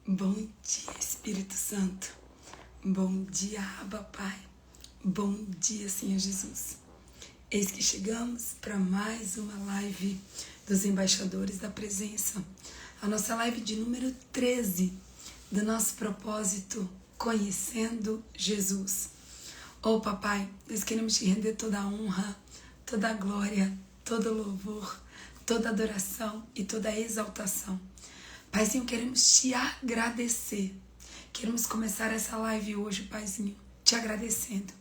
Bom dia, Espírito Santo. Bom dia, Abba, Pai. Bom dia, Senhor Jesus. Eis que chegamos para mais uma live dos Embaixadores da Presença. A nossa live de número 13 do nosso propósito Conhecendo Jesus. Oh, Papai, nós queremos te render toda a honra, toda a glória, todo o louvor, toda a adoração e toda a exaltação. Paizinho, queremos te agradecer. Queremos começar essa live hoje, Paizinho, te agradecendo.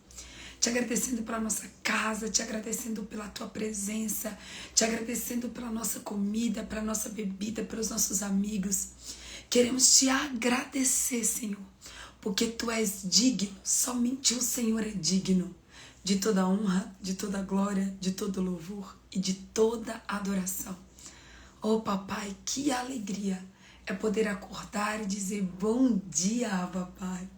Te agradecendo pela nossa casa, te agradecendo pela tua presença, te agradecendo pela nossa comida, pela nossa bebida, pelos nossos amigos. Queremos te agradecer, Senhor, porque tu és digno, somente o Senhor é digno de toda honra, de toda glória, de todo louvor e de toda adoração. Oh, Papai, que alegria é poder acordar e dizer bom dia, Abba, Pai.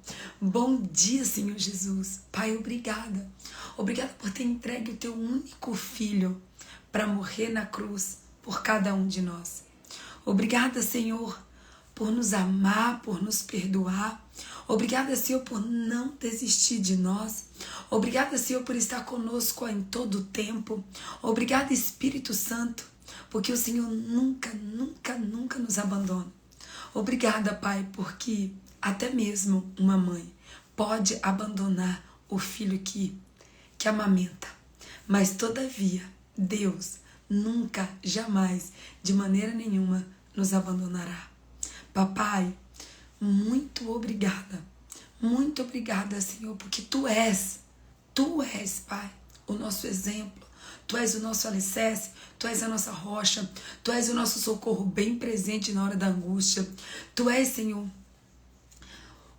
Bom dia, Senhor Jesus. Pai, obrigada. Obrigada por ter entregue o teu único filho para morrer na cruz por cada um de nós. Obrigada, Senhor, por nos amar, por nos perdoar. Obrigada, Senhor, por não desistir de nós. Obrigada, Senhor, por estar conosco em todo o tempo. Obrigada, Espírito Santo, porque o Senhor nunca nos abandona. Obrigada, Pai, porque até mesmo uma mãe pode abandonar o filho que amamenta. Mas, todavia, Deus nunca, jamais, de maneira nenhuma, nos abandonará. Papai, muito obrigada. Muito obrigada, Senhor, porque Tu és, Pai, o nosso exemplo. Tu és o nosso alicerce, Tu és a nossa rocha, Tu és o nosso socorro bem presente na hora da angústia. Tu és, Senhor,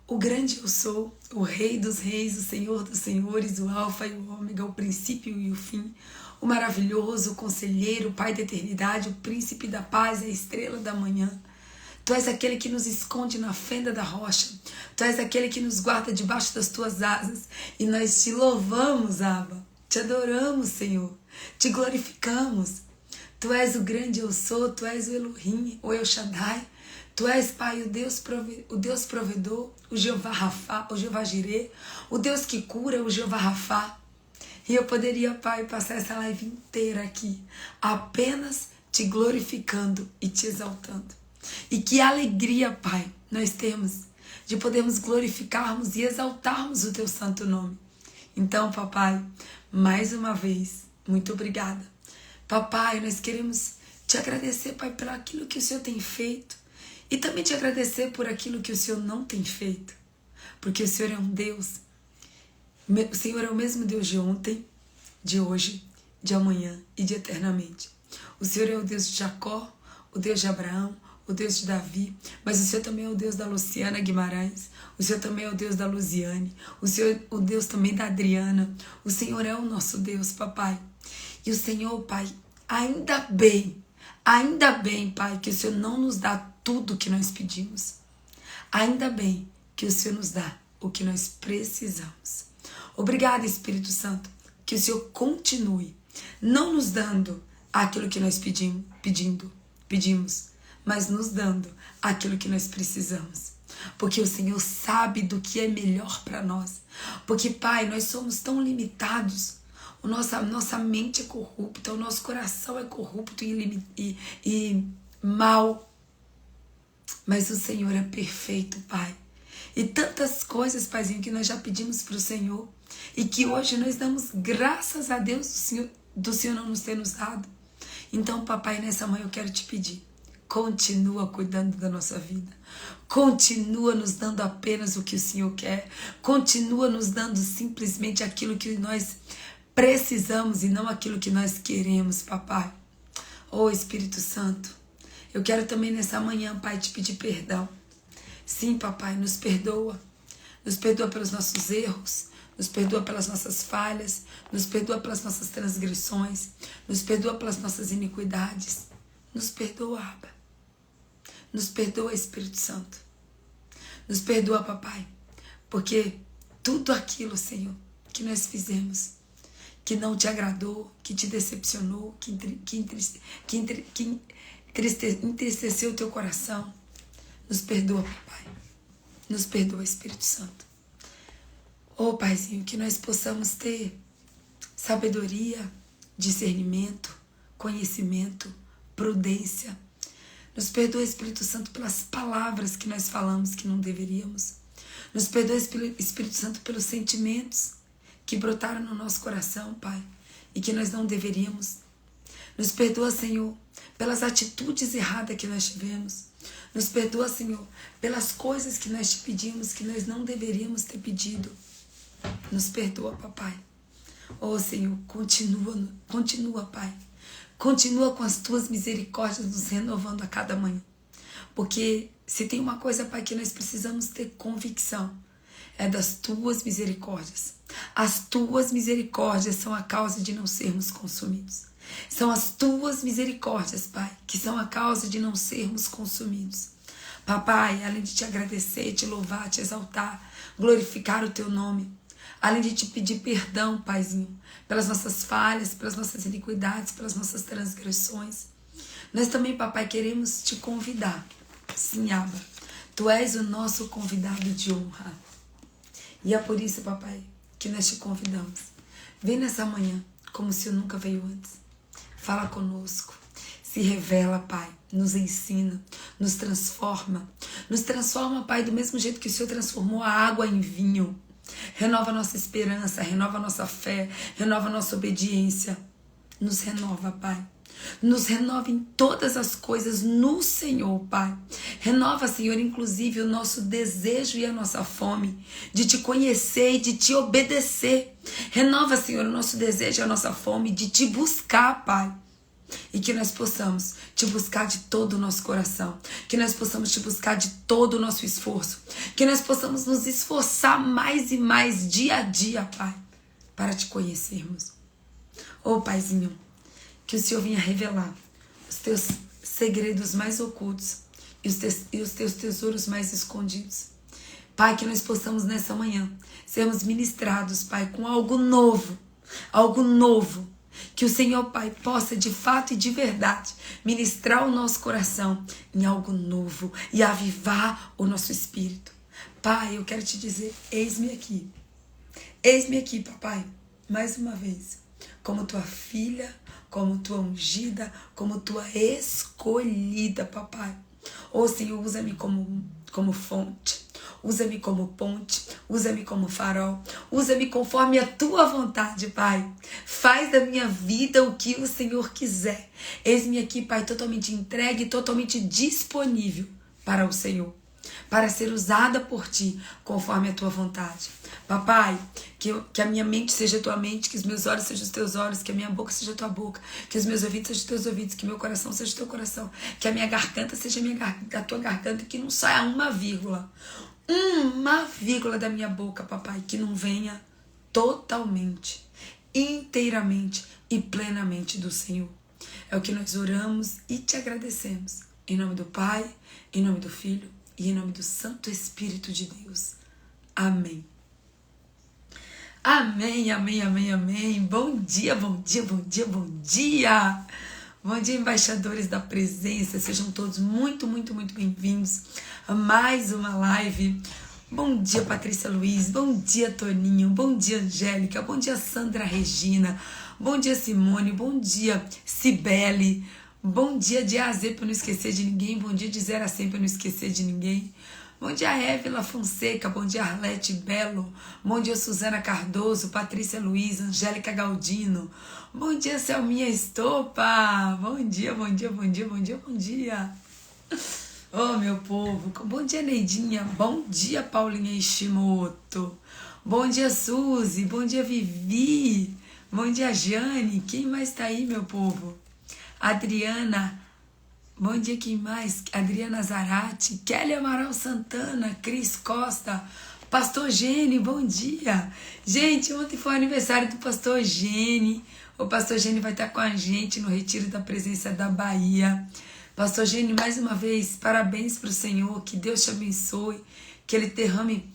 o grande eu sou, o Rei dos reis, o Senhor dos senhores, o Alfa e o Ômega, o princípio e o fim, o maravilhoso, o conselheiro, o Pai da eternidade, o príncipe da paz, a estrela da manhã. Tu és aquele que nos esconde na fenda da rocha. Tu és aquele que nos guarda debaixo das Tuas asas. E nós te louvamos, Abba. Te adoramos, Senhor. Te glorificamos. Tu és o grande eu sou, Tu és o Elohim, o El Shaddai. Tu és, Pai, o Deus provedor, o Jeová Rafá, o Jeová Jireh, o Deus que cura, o Jeová Rafá. E eu poderia, Pai, passar essa live inteira aqui, apenas te glorificando e te exaltando. E que alegria, Pai, nós temos de podermos glorificarmos e exaltarmos o Teu santo nome. Então, Papai, mais uma vez, muito obrigada. Papai, nós queremos te agradecer, Pai, por aquilo que o Senhor tem feito e também te agradecer por aquilo que o Senhor não tem feito, porque o Senhor é um Deus, o Senhor é o mesmo Deus de ontem, de hoje, de amanhã e de eternamente. O Senhor é o Deus de Jacó, o Deus de Abraão, o Deus de Davi, mas o Senhor também é o Deus da Luciana Guimarães, o Senhor também é o Deus da Luziane, o Senhor é o Deus também da Adriana, o Senhor é o nosso Deus, Papai. E o Senhor, Pai, ainda bem, Pai, que o Senhor não nos dá tudo o que nós pedimos. Ainda bem que o Senhor nos dá o que nós precisamos. Obrigada, Espírito Santo, que o Senhor continue não nos dando aquilo que nós pedimos, mas nos dando aquilo que nós precisamos. Porque o Senhor sabe do que é melhor para nós. Porque, Pai, nós somos tão limitados. Nossa mente é corrupta, o nosso coração é corrupto e mau. Mas o Senhor é perfeito, Pai. E tantas coisas, Paizinho, que nós já pedimos para o Senhor e que hoje nós damos graças a Deus do Senhor não nos ter nos dado. Então, Papai, nessa manhã eu quero te pedir, continua cuidando da nossa vida. Continua nos dando apenas o que o Senhor quer. Continua nos dando simplesmente aquilo que nós precisamos e não aquilo que nós queremos, Papai. Oh, Espírito Santo, eu quero também nessa manhã, Pai, te pedir perdão. Sim, Papai, nos perdoa. Nos perdoa pelos nossos erros. Nos perdoa pelas nossas falhas. Nos perdoa pelas nossas transgressões. Nos perdoa pelas nossas iniquidades. Nos perdoa, Abba. Nos perdoa, Espírito Santo. Nos perdoa, Papai, porque tudo aquilo, Senhor, que nós fizemos, que não te agradou, que te decepcionou, que entristeceu o teu coração, Nos perdoa, papai. Nos perdoa, Espírito Santo. Ô, Paizinho, que nós possamos ter sabedoria, discernimento, conhecimento, prudência. Nos perdoa, Espírito Santo, pelas palavras que nós falamos que não deveríamos. Nos perdoa, Espírito Santo, pelos sentimentos que brotaram no nosso coração, Pai, e que nós não deveríamos. Nos perdoa, Senhor, pelas atitudes erradas que nós tivemos. Nos perdoa, Senhor, pelas coisas que nós te pedimos que nós não deveríamos ter pedido. Nos perdoa, papai. Oh, Senhor, continua, Pai. Continua com as tuas misericórdias nos renovando a cada manhã. Porque se tem uma coisa, Pai, que nós precisamos ter convicção, é das tuas misericórdias. As tuas misericórdias são a causa de não sermos consumidos. São as tuas misericórdias, Pai, que são a causa de não sermos consumidos. Papai, além de te agradecer, te louvar, te exaltar, glorificar o teu nome, além de te pedir perdão, Paizinho, pelas nossas falhas, pelas nossas iniquidades, pelas nossas transgressões, nós também, papai, queremos te convidar. Sim, Abba, tu és o nosso convidado de honra. E é por isso, papai, que nós te convidamos. Vem nessa manhã como se eu nunca veio antes. Fala conosco, se revela, Pai, nos ensina, nos transforma. Nos transforma, Pai, do mesmo jeito que o Senhor transformou a água em vinho. Renova a nossa esperança, renova a nossa fé, renova a nossa obediência. Nos renova, Pai. Nos renova em todas as coisas no Senhor, Pai. Renova, Senhor, inclusive o nosso desejo e a nossa fome de te conhecer e de te obedecer. Renova, Senhor, o nosso desejo e a nossa fome de te buscar, Pai. E que nós possamos te buscar de todo o nosso coração. Que nós possamos te buscar de todo o nosso esforço. Que nós possamos nos esforçar mais e mais dia a dia, Pai, para te conhecermos. Ô, Paizinho, que o Senhor venha revelar os teus segredos mais ocultos e os teus tesouros mais escondidos. Pai, que nós possamos nessa manhã sermos ministrados, Pai, com algo novo. Algo novo. Que o Senhor, Pai, possa de fato e de verdade ministrar o nosso coração em algo novo e avivar o nosso espírito. Pai, eu quero te dizer, eis-me aqui. Eis-me aqui, papai, mais uma vez, como tua filha, como tua ungida, como tua escolhida, papai. Ô Senhor, usa-me como fonte, usa-me como ponte, usa-me como farol, usa-me conforme a tua vontade, Pai. Faz da minha vida o que o Senhor quiser. Eis-me aqui, Pai, totalmente entregue, totalmente disponível para o Senhor, para ser usada por ti, conforme a tua vontade. Papai, que a minha mente seja a tua mente, que os meus olhos sejam os teus olhos, que a minha boca seja a tua boca, que os meus ouvidos sejam os teus ouvidos, que o meu coração seja o teu coração, que a minha garganta seja a tua garganta, que não saia uma vírgula da minha boca, papai, que não venha totalmente, inteiramente e plenamente do Senhor. É o que nós oramos e te agradecemos. Em nome do Pai, em nome do Filho e em nome do Santo Espírito de Deus. Amém. Amém, amém, amém, amém. Bom dia, bom dia, bom dia, bom dia. Bom dia, embaixadores da presença. Sejam todos muito, muito, muito bem-vindos a mais uma live. Bom dia, Patrícia Luiz. Bom dia, Toninho. Bom dia, Angélica. Bom dia, Sandra Regina. Bom dia, Simone. Bom dia, Cibele. Bom dia, de A a Z, para não esquecer de ninguém. Bom dia, de 0 a 100, para não esquecer de ninguém. Bom dia, Évila Fonseca. Bom dia, Arlete Belo. Bom dia, Suzana Cardoso, Patrícia Luiz, Angélica Galdino. Bom dia, Selminha Estopa. Bom dia, bom dia, bom dia, bom dia, bom dia. Oh, meu povo. Bom dia, Neidinha. Bom dia, Paulinha Ishimoto. Bom dia, Suzy. Bom dia, Vivi. Bom dia, Jane. Quem mais tá aí, meu povo? Adriana. Bom dia, quem mais? Adriana Zarate, Kelly Amaral Santana, Cris Costa, Pastor Gene, bom dia. Gente, ontem foi o aniversário do Pastor Gene. O Pastor Gene vai estar com a gente no Retiro da Presença da Bahia. Pastor Gene, mais uma vez, parabéns para o Senhor, que Deus te abençoe, que Ele derrame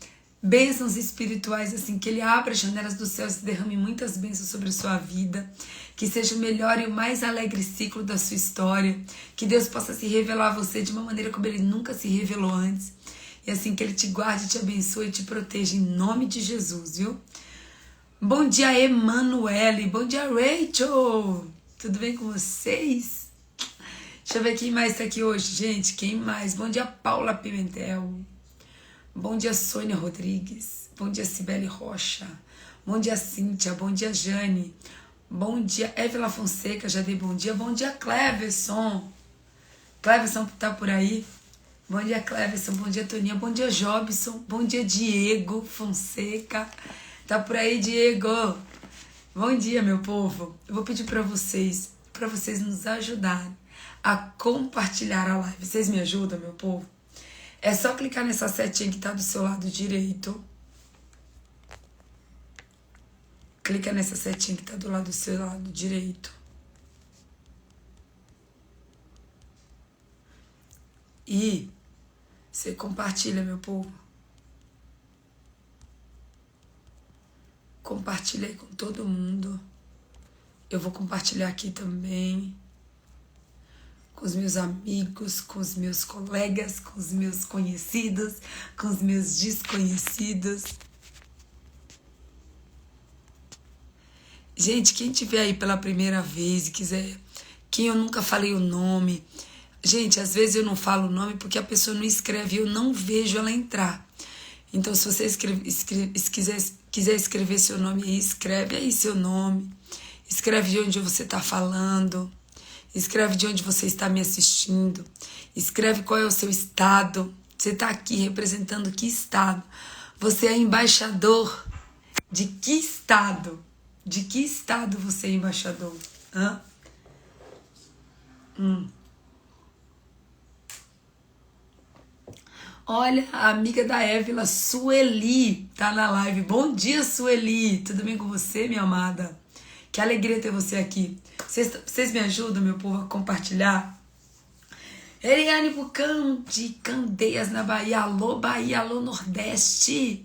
bênçãos espirituais, assim, que Ele abra as janelas do céu e se derrame muitas bênçãos sobre a sua vida, que seja o melhor e o mais alegre ciclo da sua história, que Deus possa se revelar a você de uma maneira como Ele nunca se revelou antes, e assim que Ele te guarde, te abençoe e te proteja, em nome de Jesus, viu? Bom dia, Emanuele, bom dia, Rachel, tudo bem com vocês? Deixa eu ver quem mais tá aqui hoje, gente, quem mais? Bom dia, Paula Pimentel, bom dia, Sônia Rodrigues, bom dia, Cibele Rocha, bom dia, Cíntia, bom dia, Jane, bom dia, Évila Fonseca, já dei bom dia, Cleverson, Cleverson tá por aí, bom dia, Cleverson, bom dia, Toninha, bom dia, Jobson, bom dia, Diego Fonseca, tá por aí, Diego, bom dia, meu povo, eu vou pedir para vocês nos ajudarem a compartilhar a live, vocês me ajudam, meu povo? É só clicar nessa setinha que tá do seu lado direito. Clica nessa setinha que tá do lado do seu lado direito. E você compartilha, meu povo. Compartilha aí com todo mundo. Eu vou compartilhar aqui também. Com os meus amigos, com os meus colegas, com os meus conhecidos, com os meus desconhecidos. Gente, quem estiver aí pela primeira vez e quiser, quem eu nunca falei o nome, gente, às vezes eu não falo o nome porque a pessoa não escreve e eu não vejo ela entrar. Então, se você quiser escrever seu nome aí, escreve aí seu nome, escreve de onde você está falando, escreve de onde você está me assistindo, escreve qual é o seu estado, você está aqui representando que estado, você é embaixador de que estado? De que estado você é embaixador? Hã? Olha, a amiga da Évila, Sueli, tá na live. Bom dia, Sueli. Tudo bem com você, minha amada? Que alegria ter você aqui. Vocês me ajudam, meu povo, a compartilhar? Eliane Bucão, de Candeias, na Bahia. Alô, Bahia, alô, Nordeste.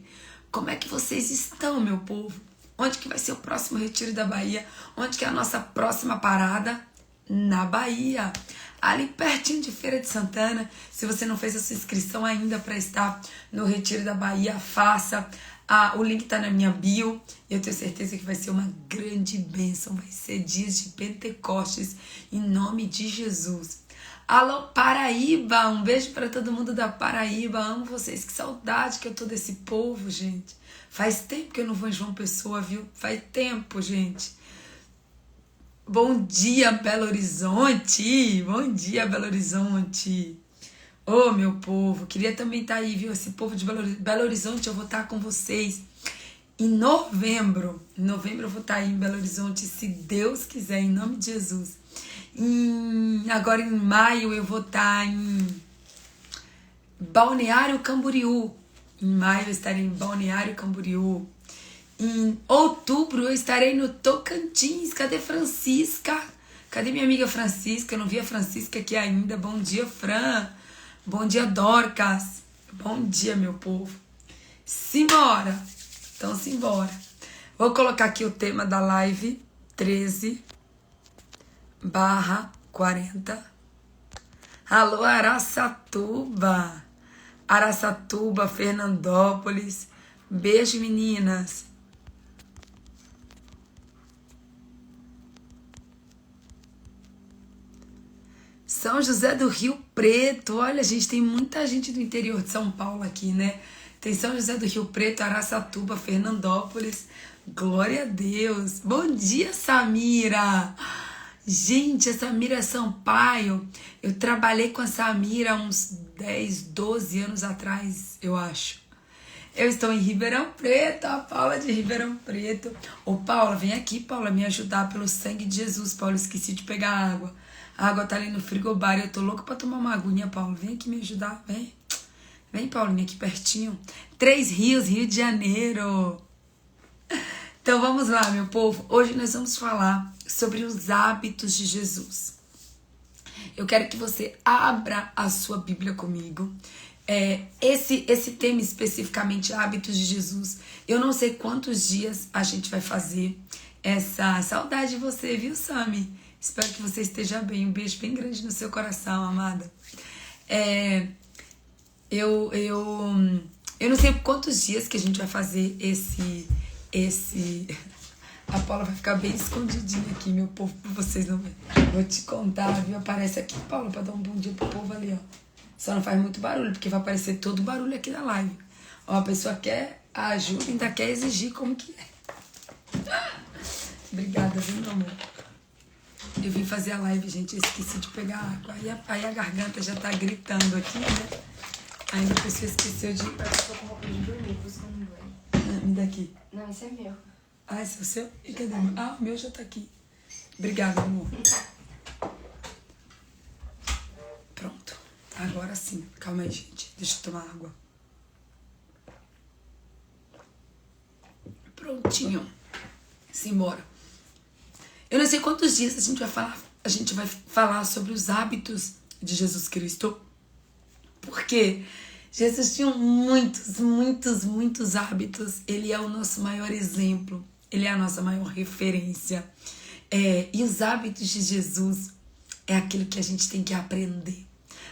Como é que vocês estão, meu povo? Onde que vai ser o próximo retiro da Bahia? Onde que é a nossa próxima parada? Na Bahia. Ali pertinho de Feira de Santana. Se você não fez a sua inscrição ainda para estar no retiro da Bahia, faça. O link tá na minha bio. Eu tenho certeza que vai ser uma grande bênção. Vai ser dias de Pentecostes. Em nome de Jesus. Alô, Paraíba. Um beijo para todo mundo da Paraíba. Amo vocês. Que saudade que eu tô desse povo, gente. Faz tempo que eu não vou em João Pessoa, viu? Faz tempo, gente. Bom dia, Belo Horizonte. Bom dia, Belo Horizonte. Ô, meu povo, queria também estar aí, viu? Esse povo de Belo Horizonte, eu vou estar com vocês em novembro. Em novembro eu vou estar aí em Belo Horizonte, se Deus quiser, em nome de Jesus. Agora em maio eu vou estar em Balneário Camboriú. Em maio eu estarei em Balneário Camboriú. Em outubro eu estarei no Tocantins. Cadê Francisca? Cadê minha amiga Francisca? Eu não vi a Francisca aqui ainda. Bom dia, Fran. Bom dia, Dorcas. Bom dia, meu povo. Simbora. Então, simbora. Vou colocar aqui o tema da live 13/40. Alô, Araçatuba. Araçatuba, Fernandópolis. Beijo, meninas. São José do Rio Preto. Olha, gente, tem muita gente do interior de São Paulo aqui, né? Tem São José do Rio Preto, Araçatuba, Fernandópolis. Glória a Deus. Bom dia, Samira. Gente, a Samira Sampaio. Eu trabalhei com a Samira há uns 10, 12 anos atrás, eu acho. Eu estou em Ribeirão Preto, a Paula de Ribeirão Preto. Ô, Paula, vem aqui, Paula, me ajudar pelo sangue de Jesus. Paula, esqueci de pegar água. A água tá ali no frigobar e eu tô louca pra tomar uma aguinha, Paula. Vem aqui me ajudar, vem. Vem, Paulinha, aqui pertinho. Três Rios, Rio de Janeiro. Então vamos lá, meu povo. Hoje nós vamos falar sobre os hábitos de Jesus. Eu quero que você abra a sua Bíblia comigo. Esse tema especificamente, hábitos de Jesus, eu não sei quantos dias a gente vai fazer essa saudade de você, viu, Sami? Espero que você esteja bem. Um beijo bem grande no seu coração, amada. Eu não sei quantos dias que a gente vai fazer esse... A Paula vai ficar bem escondidinha aqui, meu povo, pra vocês não verem. Vou te contar, viu? Aparece aqui, Paula, pra dar um bom dia pro povo ali, ó. Só não faz muito barulho, porque vai aparecer todo o barulho aqui na live. Ó, a pessoa quer ajuda, ainda quer exigir como que é. Obrigada, viu, meu amor? Eu vim fazer a live, gente, eu esqueci de pegar água. Aí a garganta já tá gritando aqui, né? Ainda a pessoa esqueceu de... Eu tô com roupa de dormir, buscando um banho. Me dá aqui. Não, esse é meu. Ah, esse é o seu? E cadê o meu? Ah, o meu já tá aqui. Obrigada, amor. Pronto. Agora sim. Calma aí, gente. Deixa eu tomar água. Prontinho. Simbora. Eu não sei quantos dias a gente vai falar sobre os hábitos de Jesus Cristo. Porque Jesus tinha muitos hábitos. Ele é o nosso maior exemplo. Ele é a nossa maior referência. E os hábitos de Jesus é aquilo que a gente tem que aprender.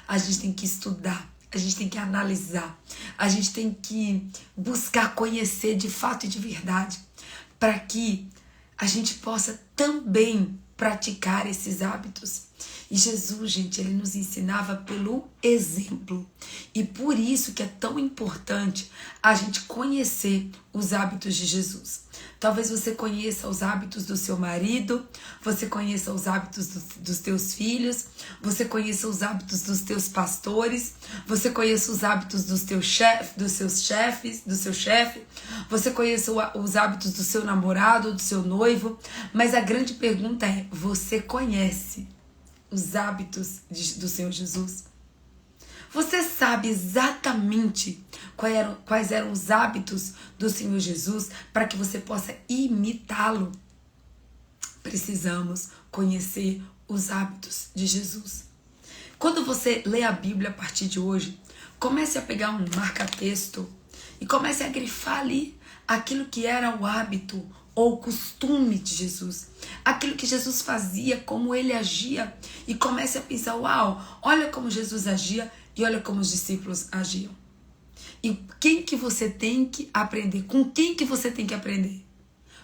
A gente tem que estudar. A gente tem que analisar. A gente tem que buscar conhecer de fato e de verdade. Para que a gente possa também praticar esses hábitos. E Jesus, gente, ele nos ensinava pelo exemplo. E por isso que é tão importante a gente conhecer os hábitos de Jesus. Talvez você conheça os hábitos do seu marido, você conheça os hábitos dos teus filhos, você conheça os hábitos dos teus pastores, você conheça os hábitos dos teus chefes, do seu chefe, você conheça os hábitos do seu namorado, do seu noivo. Mas a grande pergunta é, você conhece os hábitos do Senhor Jesus? Você sabe exatamente quais eram os hábitos do Senhor Jesus para que você possa imitá-lo? Precisamos conhecer os hábitos de Jesus. Quando você lê a Bíblia a partir de hoje, comece a pegar um marca-texto e comece a grifar ali aquilo que era o hábito ou o costume de Jesus. Aquilo que Jesus fazia, como ele agia. E comece a pensar, uau, olha como Jesus agia e olha como os discípulos agiam. E quem que você tem que aprender? Com quem que você tem que aprender?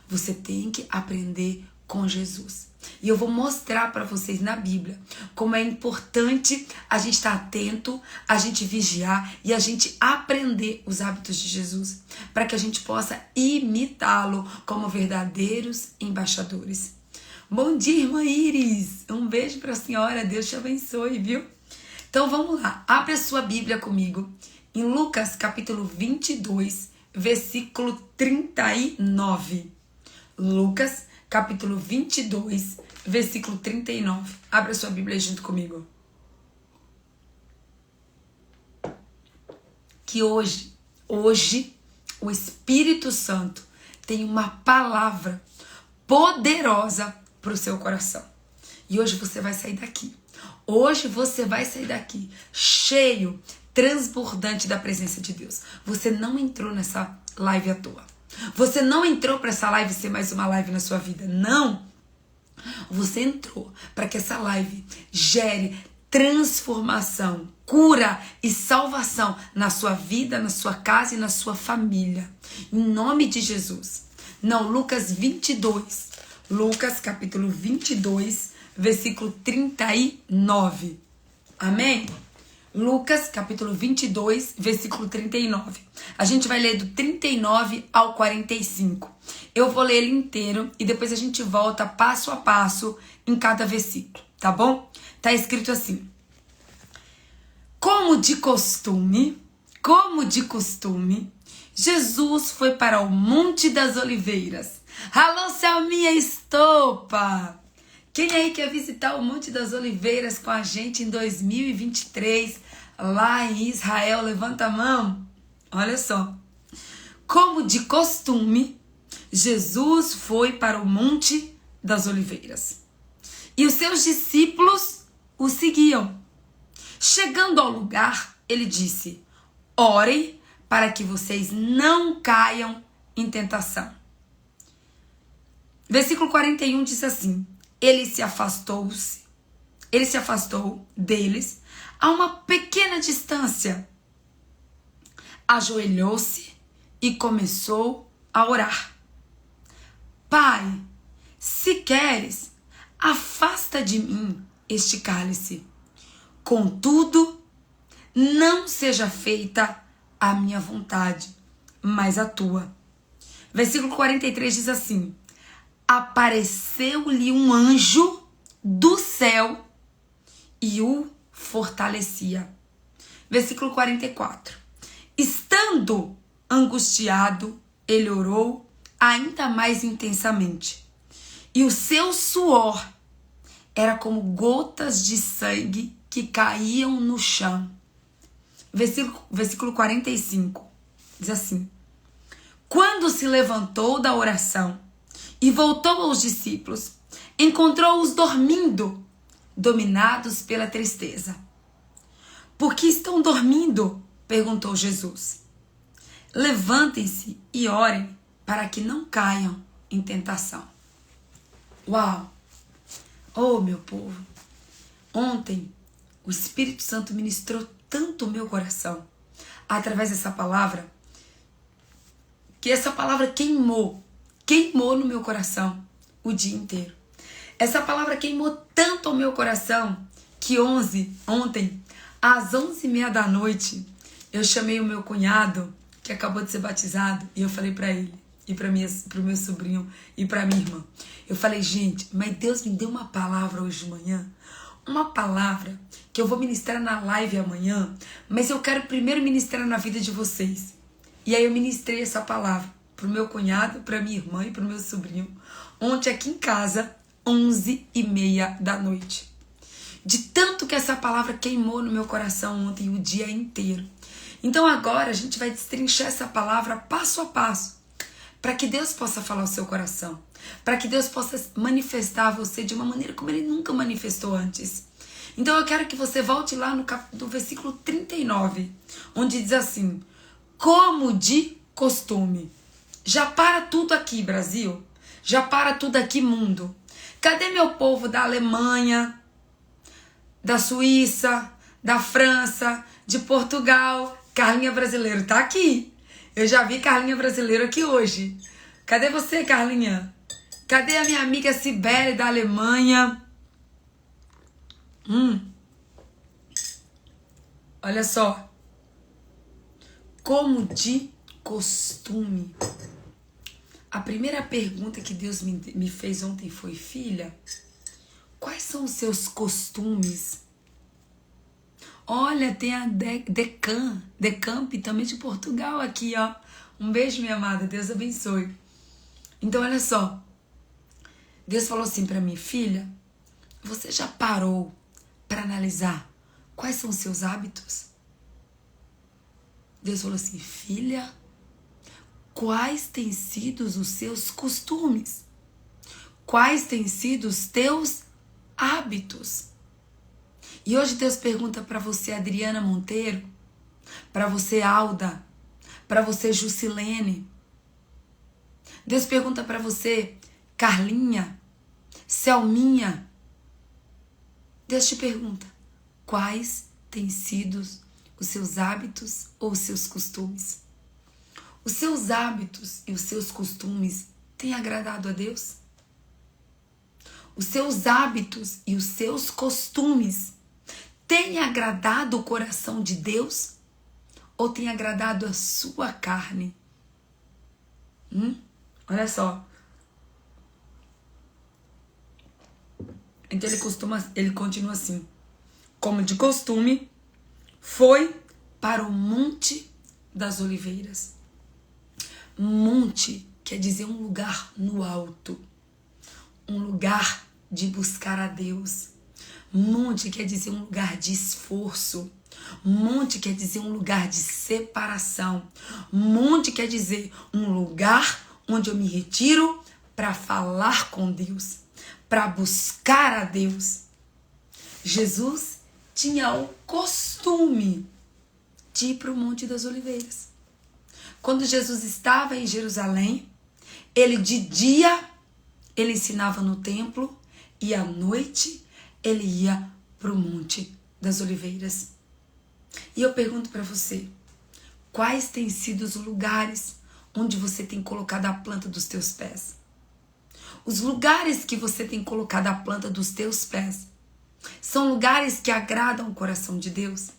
Você tem que aprender com Jesus. E eu vou mostrar para vocês na Bíblia como é importante a gente estar atento, a gente vigiar e a gente aprender os hábitos de Jesus, para que a gente possa imitá-lo como verdadeiros embaixadores. Bom dia, irmã Iris! Um beijo para a senhora, Deus te abençoe, viu? Então vamos lá, abre a sua Bíblia comigo em Lucas capítulo 22, versículo 39. Lucas capítulo 22, versículo 39. Abra sua Bíblia junto comigo. Que hoje, o Espírito Santo tem uma palavra poderosa para o seu coração. E hoje você vai sair daqui. Hoje você vai sair daqui cheio, transbordante da presença de Deus. Você não entrou nessa live à toa. Você não entrou para essa live ser mais uma live na sua vida. Não. Você entrou para que essa live gere transformação, cura e salvação na sua vida, na sua casa e na sua família. Em nome de Jesus. Não, Lucas 22. Lucas capítulo 22, versículo 39. Amém? Lucas, capítulo 22, versículo 39. A gente vai ler do 39 ao 45. Eu vou ler ele inteiro e depois a gente volta passo a passo em cada versículo, tá bom? Tá escrito assim. Como de costume, Jesus foi para o Monte das Oliveiras. Alô, Selminha Estopa! Quem aí quer visitar o Monte das Oliveiras com a gente em 2023, lá em Israel? Levanta a mão. Olha só. Como de costume, Jesus foi para o Monte das Oliveiras. E os seus discípulos o seguiam. Chegando ao lugar, ele disse: Orem para que vocês não caiam em tentação. Versículo 41 diz assim: Ele se afastou deles a uma pequena distância, ajoelhou-se e começou a orar. Pai, se queres, afasta de mim este cálice. Contudo, não seja feita a minha vontade, mas a tua. Versículo 43 diz assim: Apareceu-lhe um anjo do céu e o fortalecia. Versículo 44. Estando angustiado, ele orou ainda mais intensamente. E o seu suor era como gotas de sangue que caíam no chão. Versículo 45 diz assim: Quando se levantou da oração e voltou aos discípulos, encontrou-os dormindo, dominados pela tristeza. Por que estão dormindo? Perguntou Jesus. Levantem-se e orem para que não caiam em tentação. Uau! Oh, meu povo! Ontem, o Espírito Santo ministrou tanto o meu coração através dessa palavra, que essa palavra queimou no meu coração o dia inteiro. Essa palavra queimou tanto o meu coração que ontem, às 11h30 da noite, eu chamei o meu cunhado, que acabou de ser batizado, e eu falei para ele, e para o meu sobrinho, e para minha irmã. Eu falei, gente, mas Deus me deu uma palavra hoje de manhã, uma palavra que eu vou ministrar na live amanhã, mas eu quero primeiro ministrar na vida de vocês. E aí eu ministrei essa palavra pro meu cunhado, pra minha irmã e pro meu sobrinho, ontem aqui em casa, 11h30 da noite. De tanto que essa palavra queimou no meu coração ontem o dia inteiro. Então agora a gente vai destrinchar essa palavra passo a passo, para que Deus possa falar ao seu coração, para que Deus possa manifestar a você de uma maneira como Ele nunca manifestou antes. Então eu quero que você volte lá no versículo 39, onde diz assim: como de costume. Já para tudo aqui, Brasil. Já para tudo aqui, mundo. Cadê meu povo da Alemanha, da Suíça, da França, de Portugal? Carlinha Brasileiro tá aqui. Eu já vi Carlinha Brasileiro aqui hoje. Cadê você, Carlinha? Cadê a minha amiga Sibeli da Alemanha? Olha só. Como de costume. A primeira pergunta que Deus me fez ontem foi: filha, quais são os seus costumes? Olha, tem a Decamp também de Portugal aqui, ó. Um beijo, minha amada. Deus abençoe. Então, olha só. Deus falou assim pra mim: filha, você já parou para analisar quais são os seus hábitos? Deus falou assim: filha, quais têm sido os seus costumes? Quais têm sido os teus hábitos? E hoje Deus pergunta para você, Adriana Monteiro, para você, Alda, para você, Jusilene. Deus pergunta para você, Carlinha, Selminha. Deus te pergunta: quais têm sido os seus hábitos ou os seus costumes? Os seus hábitos e os seus costumes têm agradado a Deus? Os seus hábitos e os seus costumes têm agradado o coração de Deus? Ou tem agradado a sua carne? Olha só. Então ele continua assim: como de costume, foi para o Monte das Oliveiras. Monte quer dizer um lugar no alto, um lugar de buscar a Deus. Monte quer dizer um lugar de esforço. Monte quer dizer um lugar de separação. Monte quer dizer um lugar onde eu me retiro para falar com Deus, para buscar a Deus. Jesus tinha o costume de ir para o Monte das Oliveiras. Quando Jesus estava em Jerusalém, ele de dia, ele ensinava no templo e à noite ele ia para o Monte das Oliveiras. E eu pergunto para você, quais têm sido os lugares onde você tem colocado a planta dos teus pés? Os lugares que você tem colocado a planta dos teus pés são lugares que agradam o coração de Deus?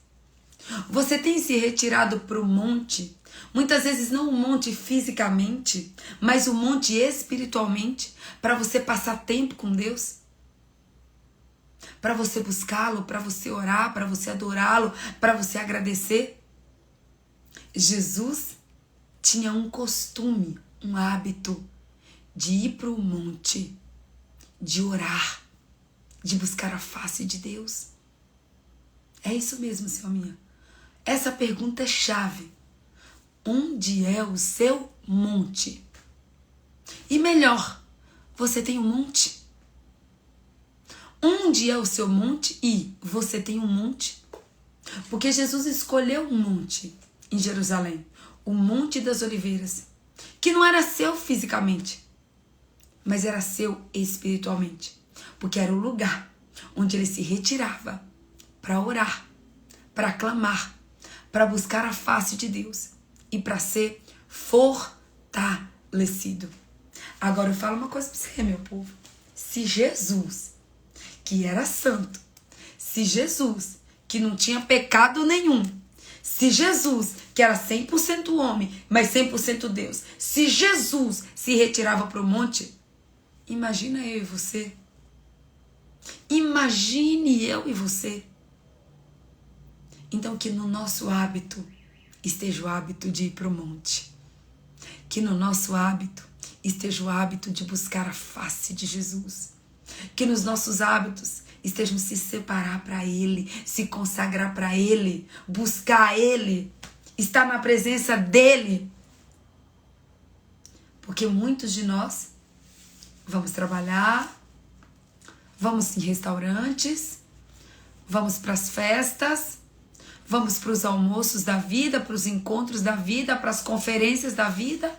Você tem se retirado para o monte, muitas vezes não o monte fisicamente, mas o monte espiritualmente, para você passar tempo com Deus? Para você buscá-lo, para você orar, para você adorá-lo, para você agradecer? Jesus tinha um costume, um hábito de ir para o monte, de orar, de buscar a face de Deus. É isso mesmo, seu minha. Essa pergunta é chave. Onde é o seu monte? E melhor, você tem um monte? Onde é o seu monte e você tem um monte? Porque Jesus escolheu um monte em Jerusalém, o Monte das Oliveiras, que não era seu fisicamente, mas era seu espiritualmente, porque era o lugar onde ele se retirava para orar, para clamar, para buscar a face de Deus e para ser fortalecido. Agora eu falo uma coisa para você, meu povo. Se Jesus, que era santo, se Jesus, que não tinha pecado nenhum, se Jesus, que era 100% homem, mas 100% Deus, se Jesus se retirava para o monte, imagina eu e você. Imagine eu e você. Então que no nosso hábito esteja o hábito de ir para o monte. Que no nosso hábito esteja o hábito de buscar a face de Jesus. Que nos nossos hábitos estejam se separar para Ele, se consagrar para Ele, buscar Ele, estar na presença dEle. Porque muitos de nós vamos trabalhar, vamos em restaurantes, vamos para as festas, vamos para os almoços da vida, para os encontros da vida, para as conferências da vida.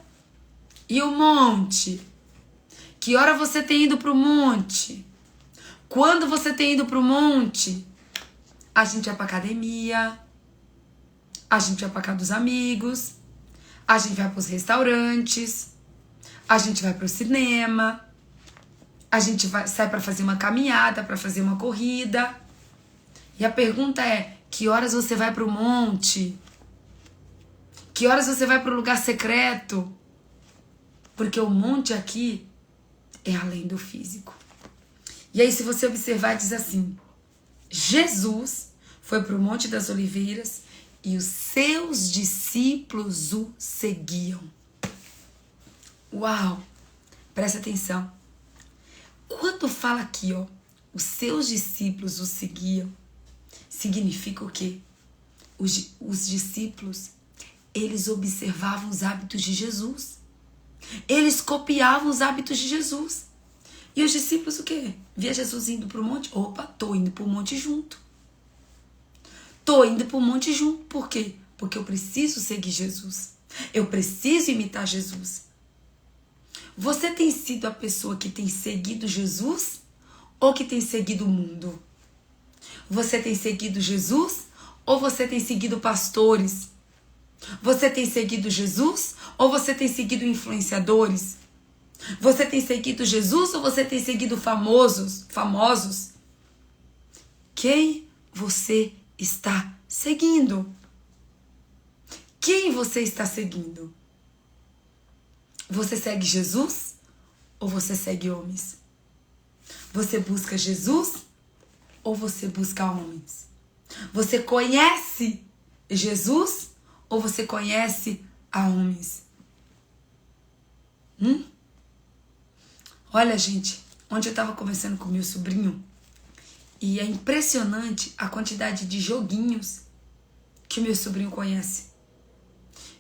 E o monte? Que hora você tem ido para o monte? Quando você tem ido para o monte? A gente vai para academia, a gente vai para casa dos amigos, a gente vai para os restaurantes, a gente vai para o cinema, a gente sai para fazer uma caminhada, para fazer uma corrida. E a pergunta é, que horas você vai para o monte? Que horas você vai para o lugar secreto? Porque o monte aqui é além do físico. E aí, se você observar, diz assim: Jesus foi para o Monte das Oliveiras e os seus discípulos o seguiam. Uau! Presta atenção. Quando fala aqui, ó, os seus discípulos o seguiam, significa o quê? Os discípulos, eles observavam os hábitos de Jesus. Eles copiavam os hábitos de Jesus. E os discípulos o quê? Via Jesus indo para o monte. Opa, tô indo para o monte junto. Tô indo para o monte junto. Por quê? Porque eu preciso seguir Jesus. Eu preciso imitar Jesus. Você tem sido a pessoa que tem seguido Jesus ou que tem seguido o mundo? Você tem seguido Jesus ou você tem seguido pastores? Você tem seguido Jesus ou você tem seguido influenciadores? Você tem seguido Jesus ou você tem seguido famosos? Quem você está seguindo? Quem você está seguindo? Você segue Jesus ou você segue homens? Você busca Jesus ou você busca homens? Você conhece Jesus ou você conhece a homens? Olha, gente, ontem eu estava conversando com meu sobrinho e é impressionante a quantidade de joguinhos que meu sobrinho conhece.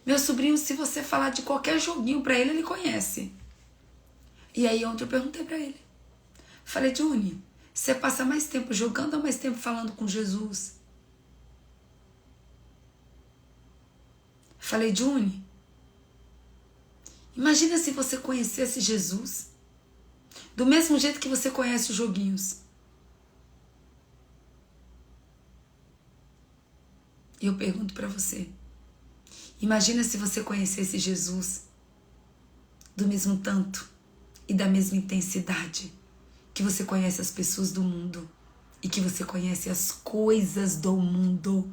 Meu sobrinho, se você falar de qualquer joguinho pra ele, ele conhece. E aí ontem eu perguntei pra ele. Falei, Juni, você passa mais tempo jogando ou mais tempo falando com Jesus? Falei, Juni, imagina se você conhecesse Jesus do mesmo jeito que você conhece os joguinhos. E eu pergunto para você, imagina se você conhecesse Jesus do mesmo tanto e da mesma intensidade que você conhece as pessoas do mundo e que você conhece as coisas do mundo.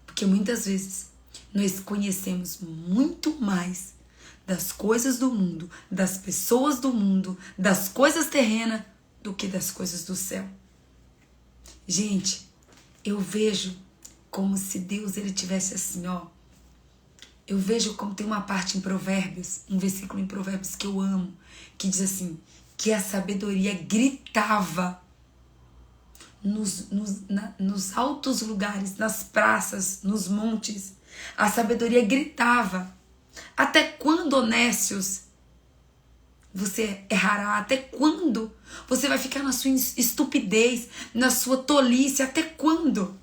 Porque muitas vezes nós conhecemos muito mais das coisas do mundo, das pessoas do mundo, das coisas terrenas, do que das coisas do céu. Gente, eu vejo como se Deus ele tivesse assim, ó. Eu vejo como tem uma parte em Provérbios, um versículo em Provérbios que eu amo, que diz assim, que a sabedoria gritava nos altos lugares, nas praças, nos montes. A sabedoria gritava. Até quando, honestos, você errará? Até quando você vai ficar na sua estupidez, na sua tolice? Até quando?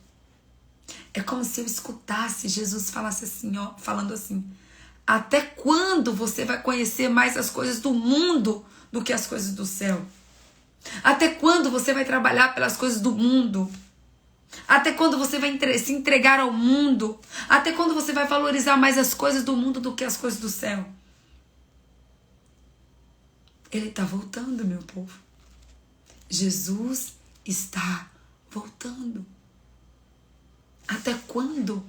É como se eu escutasse Jesus falasse assim, ó, falando assim, até quando você vai conhecer mais as coisas do mundo do que as coisas do céu? Até quando você vai trabalhar pelas coisas do mundo? Até quando você vai se entregar ao mundo? Até quando você vai valorizar mais as coisas do mundo do que as coisas do céu? Ele está voltando, meu povo. Jesus está voltando. Até quando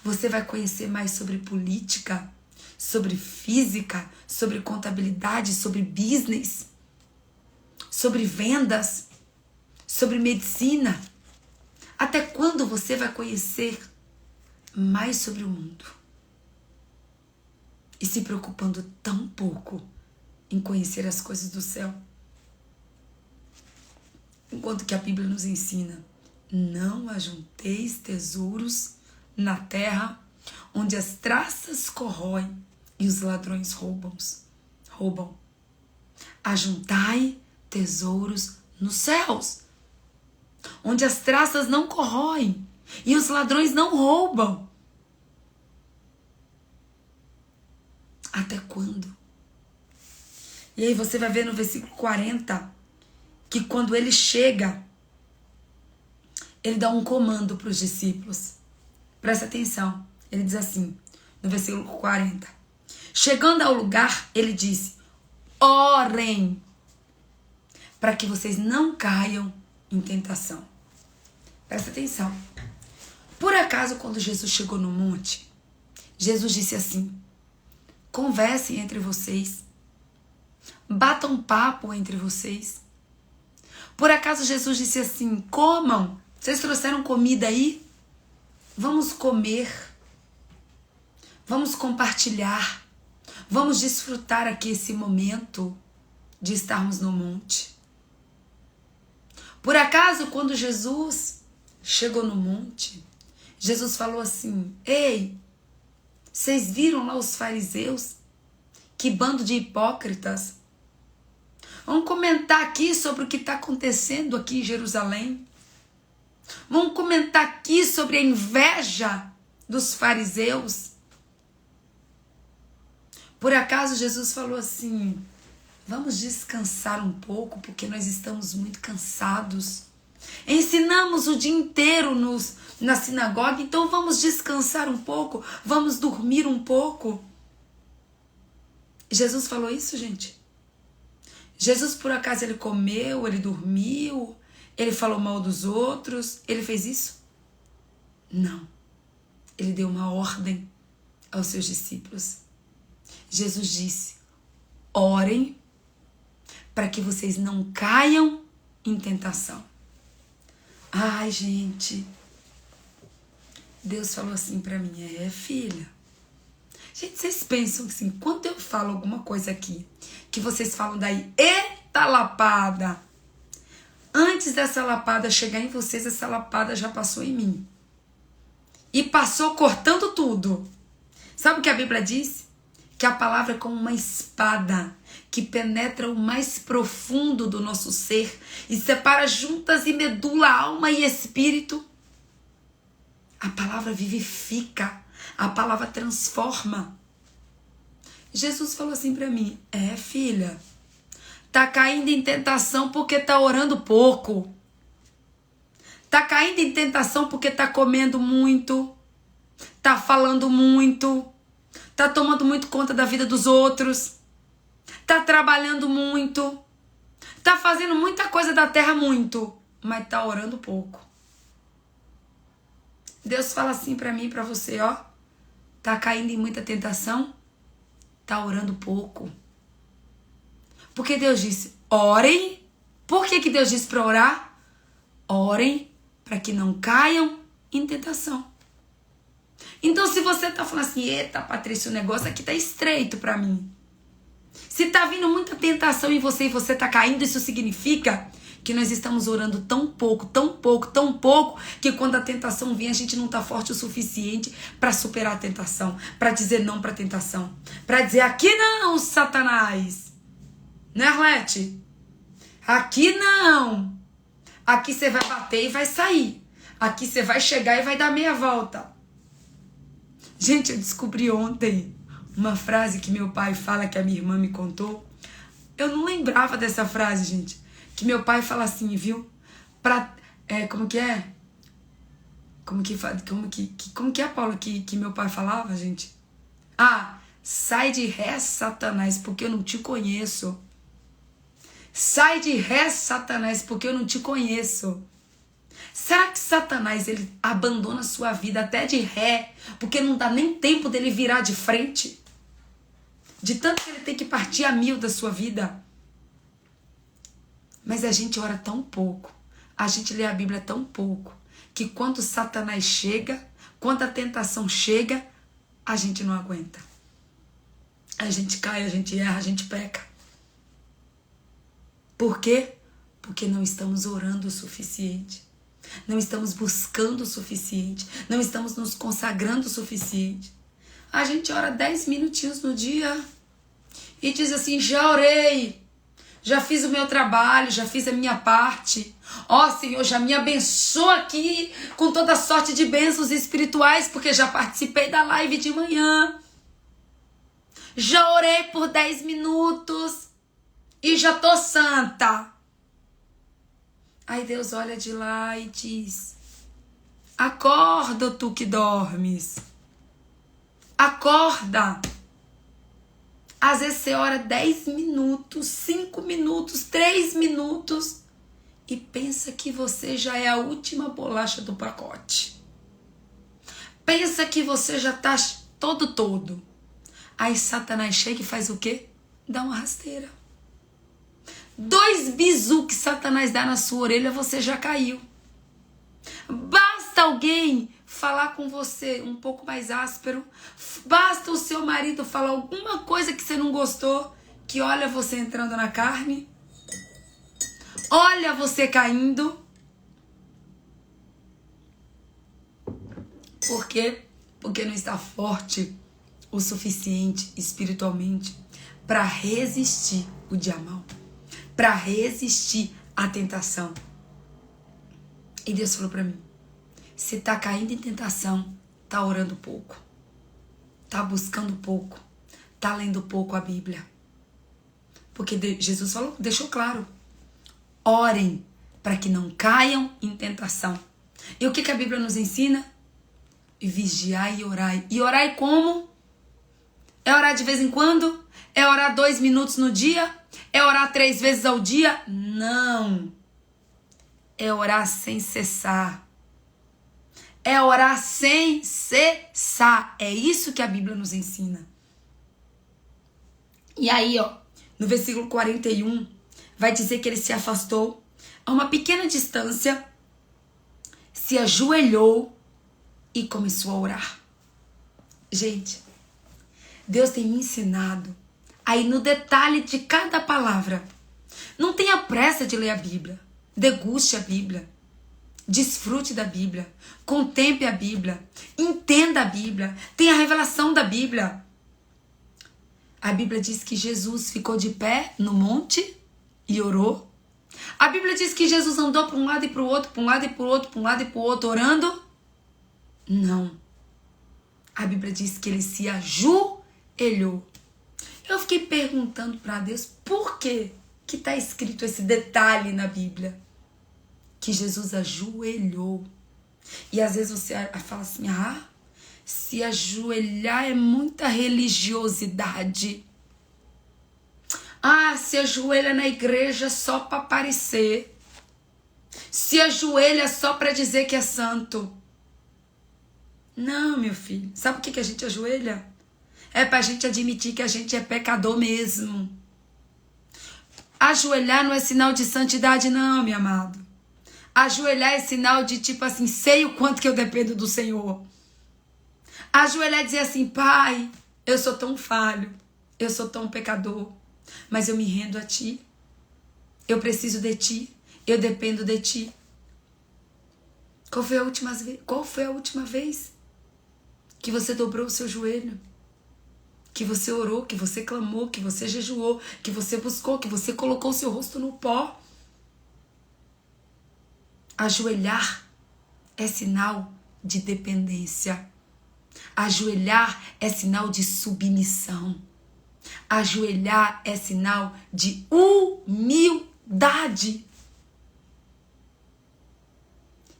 você vai conhecer mais sobre política, sobre física, sobre contabilidade, sobre business, sobre vendas, sobre medicina? Até quando você vai conhecer mais sobre o mundo? E se preocupando tão pouco em conhecer as coisas do céu? Enquanto que a Bíblia nos ensina, não ajunteis tesouros na terra, onde as traças corroem e os ladrões roubam. Ajuntai tesouros nos céus, onde as traças não corroem e os ladrões não roubam. Até quando? E aí você vai ver no versículo 40 que quando ele chega, ele dá um comando para os discípulos. Presta atenção. Ele diz assim, no versículo 40. Chegando ao lugar, ele disse, orem, para que vocês não caiam em tentação. Presta atenção. Por acaso, quando Jesus chegou no monte, Jesus disse assim, conversem entre vocês, batam papo entre vocês. Por acaso Jesus disse assim, comam, vocês trouxeram comida aí? Vamos comer, vamos compartilhar, vamos desfrutar aqui esse momento de estarmos no monte. Por acaso, quando Jesus chegou no monte, Jesus falou assim, ei, vocês viram lá os fariseus? Que bando de hipócritas. Vamos comentar aqui sobre o que está acontecendo aqui em Jerusalém. Vamos comentar aqui sobre a inveja dos fariseus. Por acaso Jesus falou assim, vamos descansar um pouco, porque nós estamos muito cansados. Ensinamos o dia inteiro na sinagoga, então vamos descansar um pouco, vamos dormir um pouco. Jesus falou isso, gente? Jesus, por acaso, ele comeu, ele dormiu, ele falou mal dos outros, ele fez isso? Não. Ele deu uma ordem aos seus discípulos. Jesus disse, orem para que vocês não caiam em tentação. Ai, gente, Deus falou assim para mim, filha. Gente, vocês pensam assim, quando eu falo alguma coisa aqui, que vocês falam daí, eita lapada, antes dessa lapada chegar em vocês, essa lapada já passou em mim. E passou cortando tudo. Sabe o que a Bíblia diz? Que a palavra é como uma espada que penetra o mais profundo do nosso ser e separa juntas e medula alma e espírito. A palavra vivifica. A palavra transforma. Jesus falou assim pra mim: filha, tá caindo em tentação porque tá orando pouco. Tá caindo em tentação porque tá comendo muito. Tá falando muito. Tá tomando muito conta da vida dos outros. Tá trabalhando muito. Tá fazendo muita coisa da terra muito. Mas tá orando pouco. Deus fala assim pra mim e pra você, ó. Tá caindo em muita tentação. Tá orando pouco. Porque Deus disse, orem. Por que Deus disse pra orar? Orem para que não caiam em tentação. Então, se você tá falando assim, eita, Patrícia, o negócio aqui tá estreito pra mim. Se tá vindo muita tentação em você e você tá caindo, isso significa que nós estamos orando tão pouco, que quando a tentação vem, a gente não tá forte o suficiente para superar a tentação, para dizer não pra tentação, para dizer aqui não, Satanás. Né, Arlete? Aqui não. Aqui você vai bater e vai sair. Aqui você vai chegar e vai dar meia volta. Gente, eu descobri ontem uma frase que meu pai fala, que a minha irmã me contou. Eu não lembrava dessa frase, gente. Que meu pai fala assim, viu? Como que é? Como que é, Paula, que meu pai falava, gente? Sai de ré, Satanás, porque eu não te conheço. Sai de ré, Satanás, porque eu não te conheço. Será que Satanás, ele abandona a sua vida até de ré, porque não dá nem tempo dele virar de frente? De tanto que ele tem que partir a 1000 da sua vida. Mas a gente ora tão pouco, a gente lê a Bíblia tão pouco, que quando Satanás chega, quando a tentação chega, a gente não aguenta. A gente cai, a gente erra, a gente peca. Por quê? Porque não estamos orando o suficiente. Não estamos buscando o suficiente. Não estamos nos consagrando o suficiente. A gente ora 10 minutinhos no dia e diz assim, já orei, já fiz o meu trabalho, já fiz a minha parte. Ó, Senhor, já me abençoa aqui com toda sorte de bênçãos espirituais, porque já participei da live de manhã. Já orei por 10 minutos e já tô santa. Aí Deus olha de lá e diz, acorda, tu que dormes. Acorda. Às vezes você ora 10 minutos, 5 minutos, 3 minutos e pensa que você já é a última bolacha do pacote. Pensa que você já tá todo. Aí Satanás chega e faz o quê? Dá uma rasteira. 2 bisu que Satanás dá na sua orelha, você já caiu. Basta alguém falar com você um pouco mais áspero, basta o seu marido falar alguma coisa que você não gostou, que olha você entrando na carne, olha você caindo. Por quê? Porque não está forte o suficiente espiritualmente para resistir o dia mal, para resistir à tentação. E Deus falou para mim, se tá caindo em tentação, tá orando pouco, tá buscando pouco, tá lendo pouco a Bíblia. Porque Jesus falou, deixou claro, orem para que não caiam em tentação. E o que a Bíblia nos ensina? Vigiai e orai. E orai como? É orar de vez em quando? É orar 2 minutos no dia? É orar 3 vezes ao dia? Não. É orar sem cessar. É orar sem cessar. É isso que a Bíblia nos ensina. E aí, ó, no versículo 41, vai dizer que ele se afastou a uma pequena distância, se ajoelhou e começou a orar. Gente, Deus tem me ensinado aí no detalhe de cada palavra. Não tenha pressa de ler a Bíblia. Deguste a Bíblia. Desfrute da Bíblia. Contemple a Bíblia. Entenda a Bíblia. Tenha a revelação da Bíblia. A Bíblia diz que Jesus ficou de pé no monte e orou. A Bíblia diz que Jesus andou para um lado e para o outro, para um lado e para o outro, para um lado e para o outro, orando. Não. A a Bíblia diz que ele se ajoelhou. Eu fiquei perguntando para Deus por que está escrito esse detalhe na Bíblia. Que Jesus ajoelhou. E às vezes você fala assim, se ajoelhar é muita religiosidade. Se ajoelha na igreja só para aparecer. Se ajoelha só para dizer que é santo. Não, meu filho. Sabe por que a gente ajoelha? É pra gente admitir que a gente é pecador mesmo. Ajoelhar não é sinal de santidade, não, meu amado. Ajoelhar é sinal de tipo assim, sei o quanto que eu dependo do Senhor. Ajoelhar é dizer assim, Pai, eu sou tão falho, eu sou tão pecador, mas eu me rendo a Ti. Eu preciso de Ti, eu dependo de Ti. Qual foi a última vez que você dobrou o seu joelho? Que você orou, que você clamou, que você jejuou, que você buscou, que você colocou o seu rosto no pó? Ajoelhar é sinal de dependência. Ajoelhar é sinal de submissão. Ajoelhar é sinal de humildade.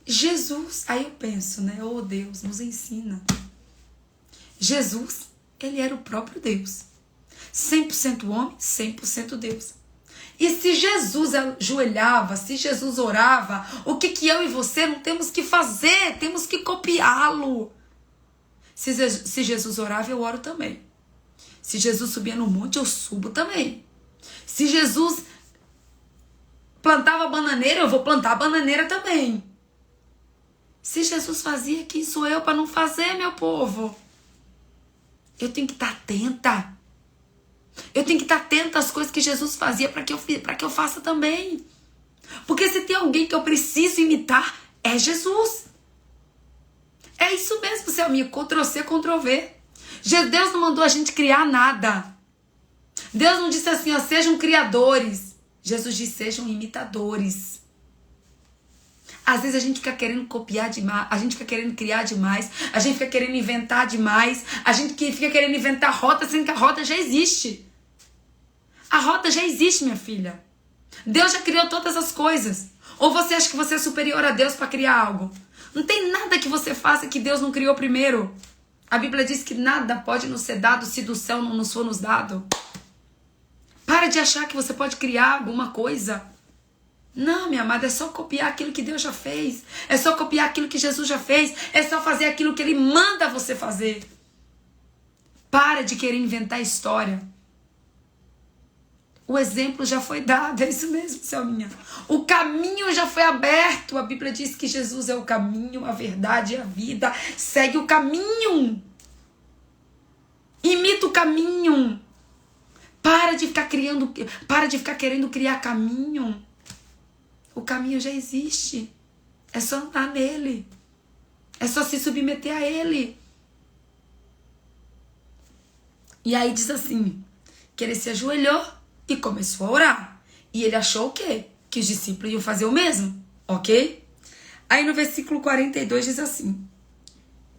Jesus, aí eu penso, né? Oh Deus, nos ensina. Jesus, ele era o próprio Deus. 100% homem, 100% Deus. E se Jesus ajoelhava, se Jesus orava, o que eu e você não temos que fazer? Temos que copiá-lo. Se Jesus orava, eu oro também. Se Jesus subia no monte, eu subo também. Se Jesus plantava bananeira, eu vou plantar bananeira também. Se Jesus fazia, quem sou eu para não fazer, meu povo? Eu tenho que estar atenta. Eu tenho que estar atenta às coisas que Jesus fazia para que eu faça também. Porque se tem alguém que eu preciso imitar, é Jesus. É isso mesmo, seu amigo. Ctrl+C, Ctrl+V. Deus não mandou a gente criar nada. Deus não disse assim, sejam criadores. Jesus disse, sejam imitadores. Às vezes a gente fica querendo copiar demais, a gente fica querendo criar demais, a gente fica querendo inventar demais, a gente fica querendo inventar rota, sendo que a rota já existe. A rota já existe, minha filha. Deus já criou todas as coisas. Ou você acha que você é superior a Deus para criar algo? Não tem nada que você faça que Deus não criou primeiro. A Bíblia diz que nada pode nos ser dado se do céu não nos for nos dado. Para de achar que você pode criar alguma coisa. Não, minha amada, é só copiar aquilo que Deus já fez. É só copiar aquilo que Jesus já fez. É só fazer aquilo que Ele manda você fazer. Para de querer inventar história. O exemplo já foi dado, é isso mesmo, Selminha. O caminho já foi aberto. A Bíblia diz que Jesus é o caminho, a verdade e a vida. Segue o caminho. Imita o caminho. Para de ficar querendo criar caminho. O caminho já existe. É só andar nele. É só se submeter a ele. E aí diz assim, que ele se ajoelhou e começou a orar. E ele achou o quê? Que os discípulos iam fazer o mesmo. Ok? Aí no versículo 42 diz assim.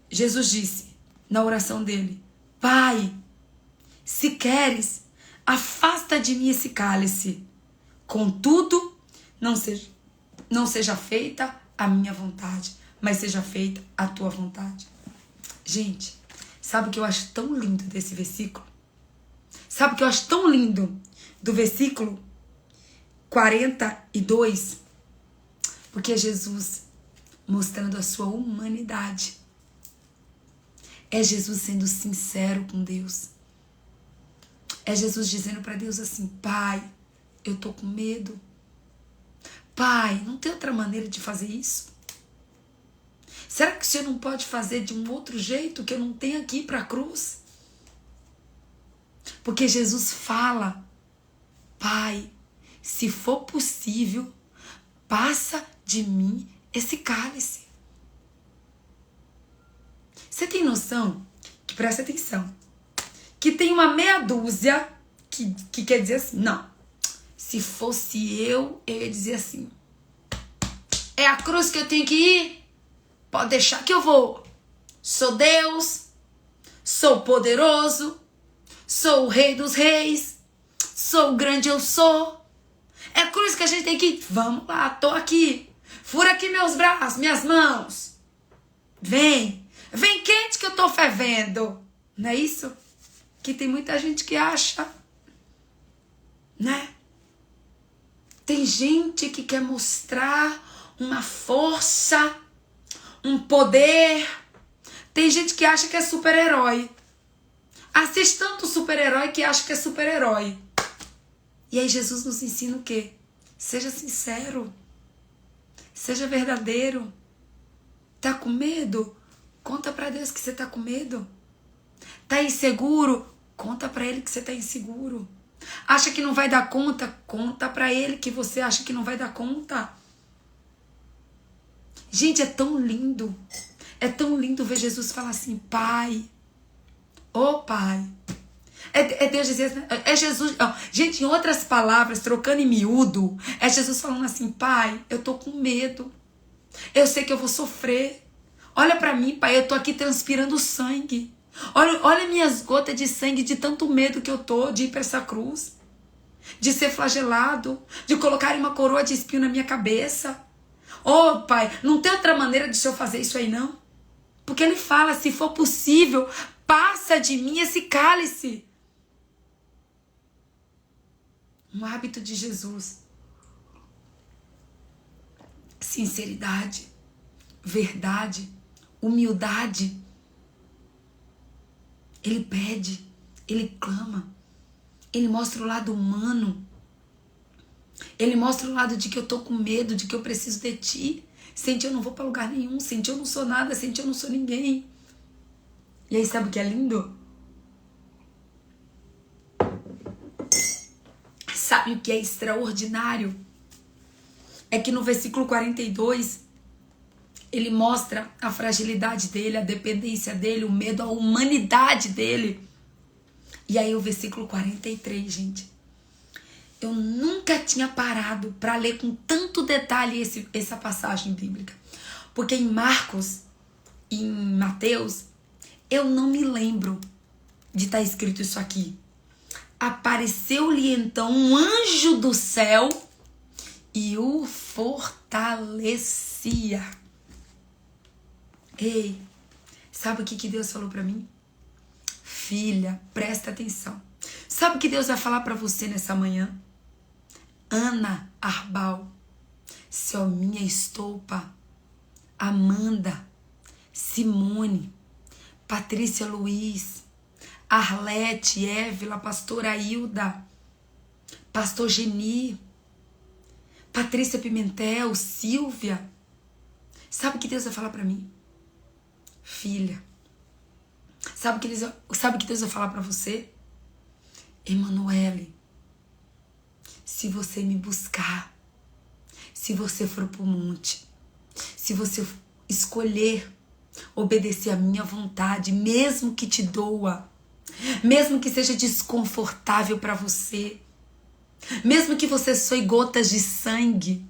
Jesus disse, na oração dele, Pai, se queres, afasta de mim esse cálice. Contudo, não seja feita a minha vontade, mas seja feita a tua vontade. Gente, sabe o que eu acho tão lindo desse versículo? Sabe o que eu acho tão lindo do versículo 42? Porque é Jesus mostrando a sua humanidade. É Jesus sendo sincero com Deus. É Jesus dizendo para Deus assim, Pai, eu tô com medo. Pai, não tem outra maneira de fazer isso? Será que o Senhor não pode fazer de um outro jeito que eu não tenho aqui para a cruz? Porque Jesus fala, Pai, se for possível, passa de mim esse cálice. Você tem noção, que presta atenção, que tem uma meia dúzia que quer dizer assim, não. Se fosse eu ia dizer assim, é a cruz que eu tenho que ir? Pode deixar que eu vou. Sou Deus, sou poderoso, sou o rei dos reis, sou o grande eu sou. É por isso que a gente tem que, vamos lá, tô aqui, fura aqui meus braços, minhas mãos. Vem quente que eu tô fervendo. Não é isso? Que tem muita gente que acha, né? Tem gente que quer mostrar uma força, um poder. Tem gente que acha que é super-herói. Assiste tanto super-herói que acha que é super-herói. E aí Jesus nos ensina o quê? Seja sincero. Seja verdadeiro. Tá com medo? Conta pra Deus que você tá com medo. Tá inseguro? Conta pra Ele que você tá inseguro. Acha que não vai dar conta? Conta pra Ele que você acha que não vai dar conta. Gente, é tão lindo. É tão lindo ver Jesus falar assim, Pai. Ô Pai. É Deus dizendo, é Jesus. Ó, gente, em outras palavras, trocando em miúdo, é Jesus falando assim, Pai, eu tô com medo. Eu sei que eu vou sofrer. Olha pra mim, Pai, eu tô aqui transpirando sangue. Olha minhas gotas de sangue, de tanto medo que eu tô de ir pra essa cruz. De ser flagelado. De colocarem uma coroa de espinho na minha cabeça. Ô, Pai, não tem outra maneira de o Senhor fazer isso aí, não? Porque Ele fala, se for possível, passa de mim esse cálice. Um hábito de Jesus. Sinceridade. Verdade. Humildade. Ele pede. Ele clama. Ele mostra o lado humano. Ele mostra o lado de que eu tô com medo, de que eu preciso de ti. Sem ti eu não vou pra lugar nenhum. Sem ti eu não sou nada. Sem ti eu não sou ninguém. E aí sabe o que é lindo? Sabe o que é extraordinário? É que no versículo 42, ele mostra a fragilidade dele, a dependência dele, o medo, a humanidade dele. E aí o versículo 43, gente. Eu nunca tinha parado para ler com tanto detalhe essa passagem bíblica. Porque em Marcos, em Mateus, eu não me lembro de estar escrito isso aqui. Apareceu-lhe então um anjo do céu e o fortalecia. Ei, sabe o que Deus falou para mim? Filha, presta atenção. Sabe o que Deus vai falar para você nessa manhã? Ana Arbal, Selminha Estoupa, Amanda, Simone, Patrícia Luiz, Arlete, Évila, Pastora Hilda, Pastor Geni, Patrícia Pimentel, Silvia. Sabe o que Deus vai falar para mim? Filha, sabe o que Deus vai falar para você? Emanuele, se você me buscar, se você for pro monte, se você escolher obedecer a minha vontade, mesmo que te doa, mesmo que seja desconfortável para você, mesmo que você soe gotas de sangue,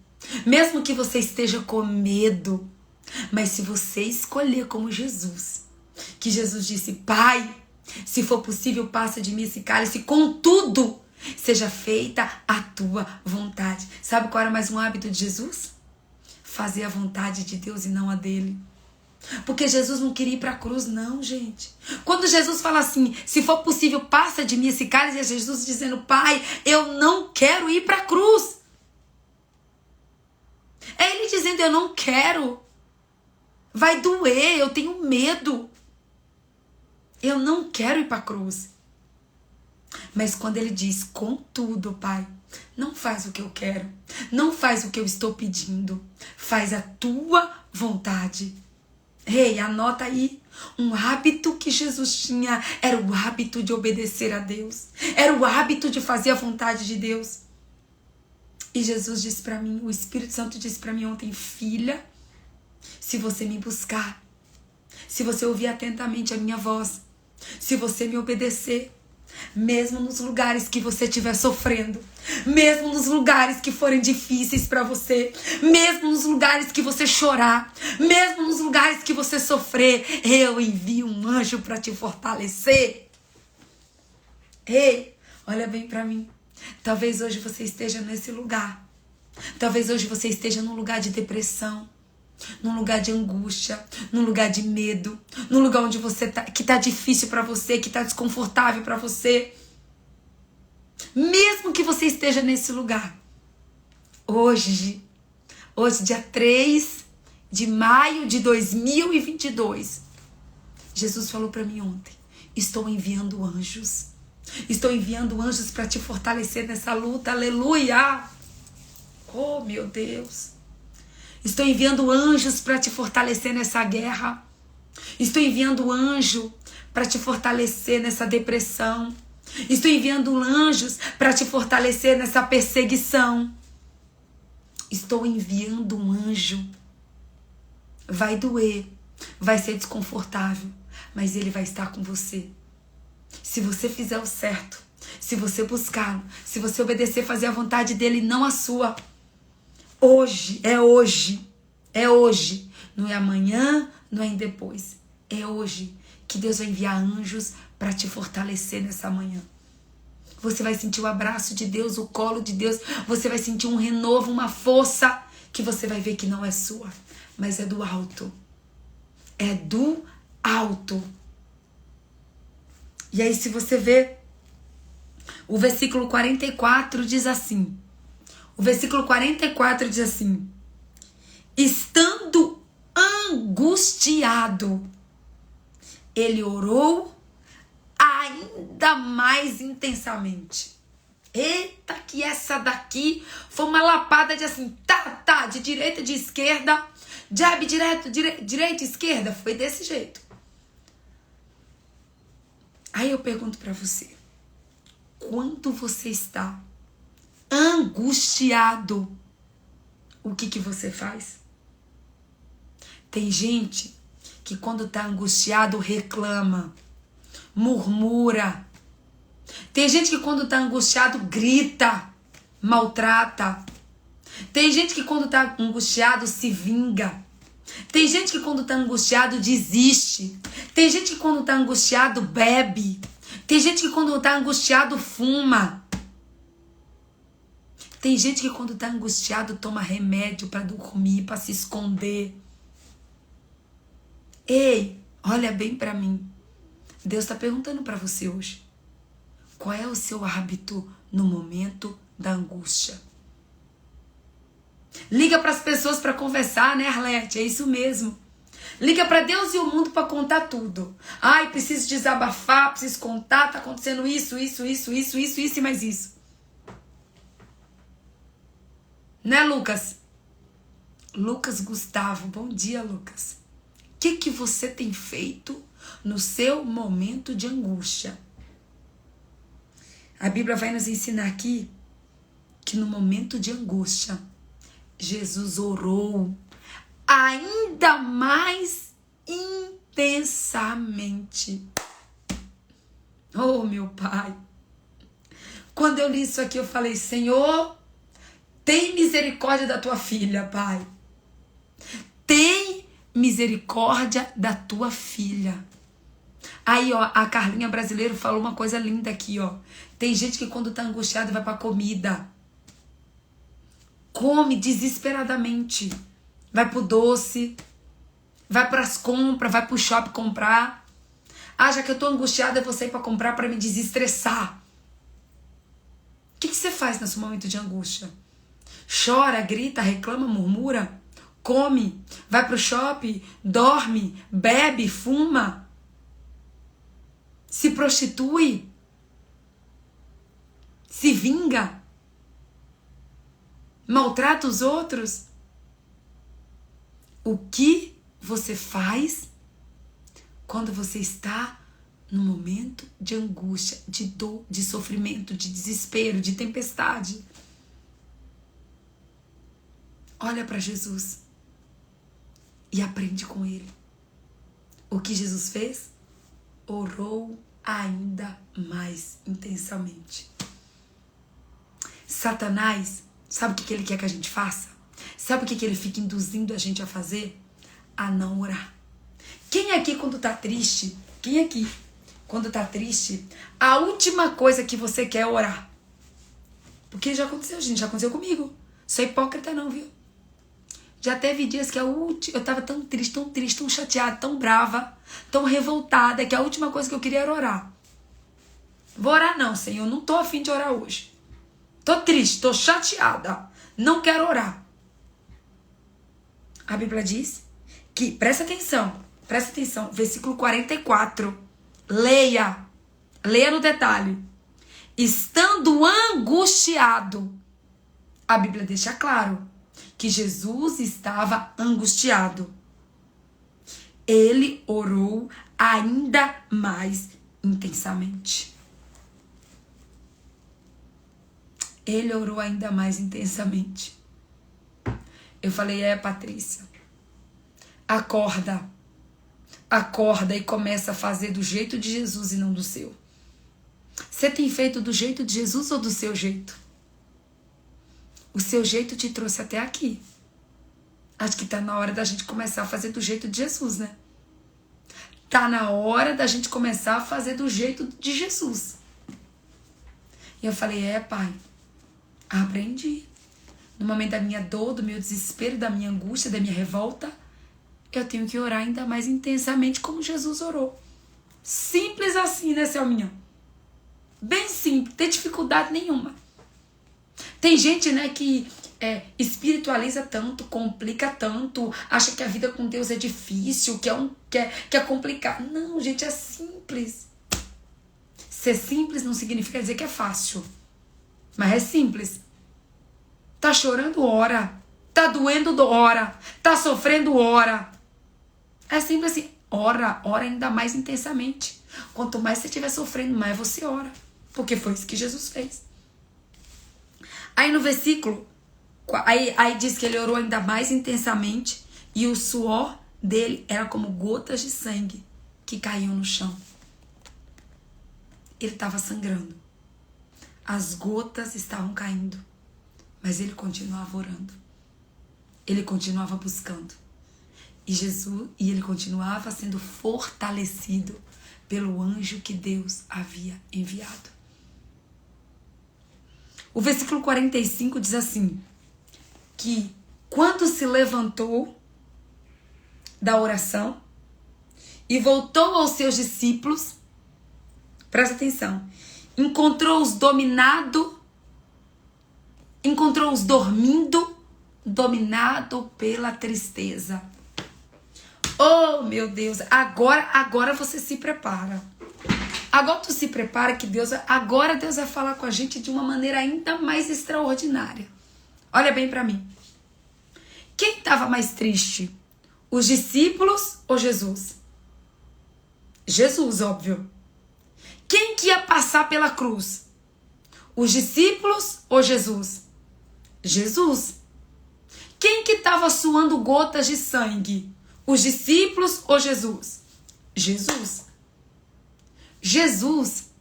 mesmo que você esteja com medo, mas se você escolher como Jesus, que Jesus disse, Pai, se for possível, passa de mim esse cálice, contudo, seja feita a tua vontade. Sabe qual era mais um hábito de Jesus? Fazer a vontade de Deus e não a dele. Porque Jesus não queria ir para a cruz, não, gente. Quando Jesus fala assim, se for possível, passa de mim esse cálice, é Jesus dizendo, Pai, eu não quero ir para a cruz. É Ele dizendo, eu não quero. Vai doer, eu tenho medo. Eu não quero ir para a cruz. Mas quando Ele diz, contudo, Pai, não faz o que eu quero. Não faz o que eu estou pedindo. Faz a tua vontade. Ei, anota aí. Um hábito que Jesus tinha era o hábito de obedecer a Deus. Era o hábito de fazer a vontade de Deus. E Jesus disse para mim, o Espírito Santo disse para mim ontem, filha, se você me buscar, se você ouvir atentamente a minha voz, se você me obedecer, Mesmo nos lugares que você estiver sofrendo, mesmo nos lugares que forem difíceis para você, mesmo nos lugares que você chorar, mesmo nos lugares que você sofrer, eu envio um anjo para te fortalecer. Ei, olha bem para mim. Talvez hoje você esteja nesse lugar. Talvez hoje você esteja num lugar de depressão, num lugar de angústia, num lugar de medo, num lugar onde você tá, que tá difícil para você, que tá desconfortável para você. Mesmo que você esteja nesse lugar, hoje dia 3 de maio de 2022, Jesus falou para mim ontem: estou enviando anjos. Estou enviando anjos para te fortalecer nessa luta. Aleluia! Oh, meu Deus! Estou enviando anjos para te fortalecer nessa guerra. Estou enviando anjo para te fortalecer nessa depressão. Estou enviando anjos para te fortalecer nessa perseguição. Estou enviando um anjo. Vai doer, vai ser desconfortável, mas ele vai estar com você. Se você fizer o certo, se você buscá-lo, se você obedecer, fazer a vontade dele, não a sua. Hoje, é hoje, é hoje. Não é amanhã, não é em depois. É hoje que Deus vai enviar anjos para te fortalecer nessa manhã. Você vai sentir o abraço de Deus, o colo de Deus. Você vai sentir um renovo, uma força que você vai ver que não é sua, mas é do alto. É do alto. E aí, se você vê, o versículo 44 diz assim. O versículo 44 diz assim: estando angustiado, ele orou ainda mais intensamente. Eita, que essa daqui foi uma lapada de assim, de direita, de esquerda, jab, direita, esquerda, foi desse jeito. Aí eu pergunto pra você, quando você está angustiado, o que você faz? Tem gente que quando tá angustiado reclama, murmura. Tem gente que quando tá angustiado grita, maltrata. Tem gente que quando tá angustiado se vinga. Tem gente que quando tá angustiado desiste. Tem gente que quando tá angustiado bebe. Tem gente que quando tá angustiado fuma. Tem gente que quando tá angustiado toma remédio para dormir, para se esconder. Ei, olha bem para mim. Deus tá perguntando para você hoje. Qual é o seu hábito no momento da angústia? Liga para as pessoas para conversar, né, Arlete? É isso mesmo. Liga para Deus e o mundo para contar tudo. Ai, preciso desabafar, preciso contar, tá acontecendo isso e mais isso. Né, Lucas? Lucas Gustavo, bom dia, Lucas. O que você tem feito no seu momento de angústia? A Bíblia vai nos ensinar aqui que no momento de angústia, Jesus orou ainda mais intensamente. Oh, meu Pai. Quando eu li isso aqui, eu falei: Senhor, tem misericórdia da tua filha, Pai. Tem misericórdia da tua filha. Aí, ó, a Carlinha Brasileiro falou uma coisa linda aqui, ó. Tem gente que quando tá angustiado vai pra comida. Come desesperadamente. Vai pro doce. Vai pras compras, vai pro shopping comprar. Ah, já que eu tô angustiada, eu vou sair pra comprar pra me desestressar. O que você faz nesse momento de angústia? Chora, grita, reclama, murmura, come, vai pro shopping, dorme, bebe, fuma, se prostitui, se vinga, maltrata os outros. O que você faz quando você está no momento de angústia, de dor, de sofrimento, de desespero, de tempestade? Olha para Jesus e aprende com ele. O que Jesus fez? Orou ainda mais intensamente. Satanás, sabe o que ele quer que a gente faça? Sabe o que ele fica induzindo a gente a fazer? A não orar. Quem aqui quando tá triste, a última coisa que você quer é orar? Porque já aconteceu, gente, já aconteceu comigo. Sou hipócrita não, viu? Já teve dias que eu tava tão triste, tão chateada, tão brava, tão revoltada, que a última coisa que eu queria era orar. Vou orar não, Senhor, não tô a fim de orar hoje. Tô triste, tô chateada, não quero orar. A Bíblia diz que, presta atenção, versículo 44, leia no detalhe. Estando angustiado, a Bíblia deixa claro que Jesus estava angustiado. Ele orou ainda mais intensamente. Ele orou ainda mais intensamente. Eu falei, Patrícia, acorda e começa a fazer do jeito de Jesus e não do seu. Você tem feito do jeito de Jesus ou do seu jeito? O seu jeito te trouxe até aqui. Acho que tá na hora da gente começar a fazer do jeito de Jesus, né? Tá na hora da gente começar a fazer do jeito de Jesus. E eu falei, Pai, aprendi. No momento da minha dor, do meu desespero, da minha angústia, da minha revolta, eu tenho que orar ainda mais intensamente como Jesus orou. Simples assim, né, Selminha? Bem simples, não tem dificuldade nenhuma. Tem gente, né, que espiritualiza tanto, complica tanto, acha que a vida com Deus é difícil, que é complicado. Não, gente, é simples. Ser simples não significa dizer que é fácil, mas é simples. Tá chorando, ora. Tá doendo, ora. Tá sofrendo, ora. É simples assim. Ora ainda mais intensamente. Quanto mais você estiver sofrendo, mais você ora. Porque foi isso que Jesus fez. Aí no versículo, aí diz que ele orou ainda mais intensamente e o suor dele era como gotas de sangue que caíam no chão. Ele estava sangrando. As gotas estavam caindo, mas ele continuava orando. Ele continuava buscando. E ele continuava sendo fortalecido pelo anjo que Deus havia enviado. O versículo 45 diz assim, que quando se levantou da oração e voltou aos seus discípulos, presta atenção, encontrou-os dormindo, dominado pela tristeza. Oh, meu Deus, agora você se prepara. Agora tu se prepara que agora Deus vai falar com a gente de uma maneira ainda mais extraordinária. Olha bem para mim. Quem estava mais triste? Os discípulos ou Jesus? Jesus, óbvio. Quem que ia passar pela cruz? Os discípulos ou Jesus? Jesus. Quem que estava suando gotas de sangue? Os discípulos ou Jesus? Jesus. Jesus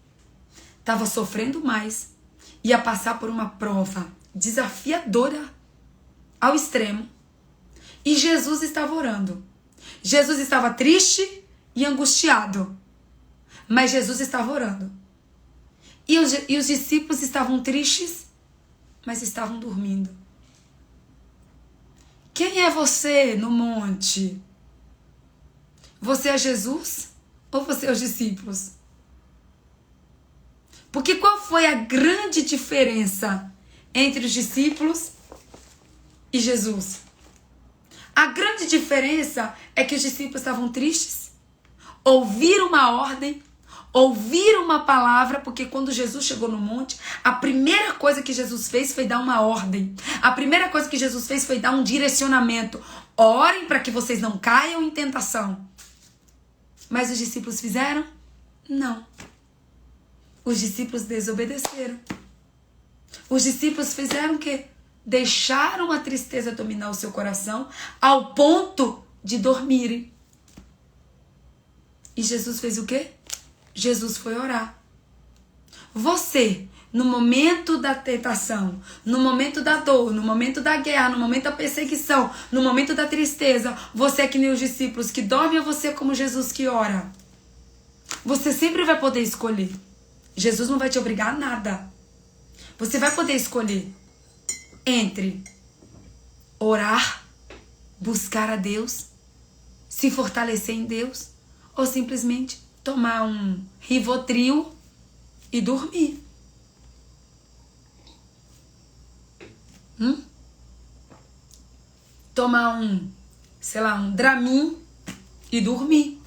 estava sofrendo mais, ia passar por uma prova desafiadora ao extremo, e Jesus estava orando. Jesus estava triste e angustiado, mas Jesus estava orando. E os discípulos estavam tristes, mas estavam dormindo. Quem é você no monte? Você é Jesus ou você é os discípulos? Porque qual foi a grande diferença entre os discípulos e Jesus? A grande diferença é que os discípulos estavam tristes, ouviram uma ordem, ouviram uma palavra, porque quando Jesus chegou no monte, a primeira coisa que Jesus fez foi dar uma ordem. A primeira coisa que Jesus fez foi dar um direcionamento. Orem para que vocês não caiam em tentação. Mas os discípulos fizeram? Não. Os discípulos desobedeceram. Os discípulos fizeram o quê? Deixaram a tristeza dominar o seu coração ao ponto de dormirem. E Jesus fez o quê? Jesus foi orar. Você, no momento da tentação, no momento da dor, no momento da guerra, no momento da perseguição, no momento da tristeza, você é que nem os discípulos que dormem, ou você é como Jesus que ora? Você sempre vai poder escolher. Jesus não vai te obrigar a nada. Você vai poder escolher entre orar, buscar a Deus, se fortalecer em Deus, ou simplesmente tomar um Rivotril e dormir. Tomar um Dramin e dormir.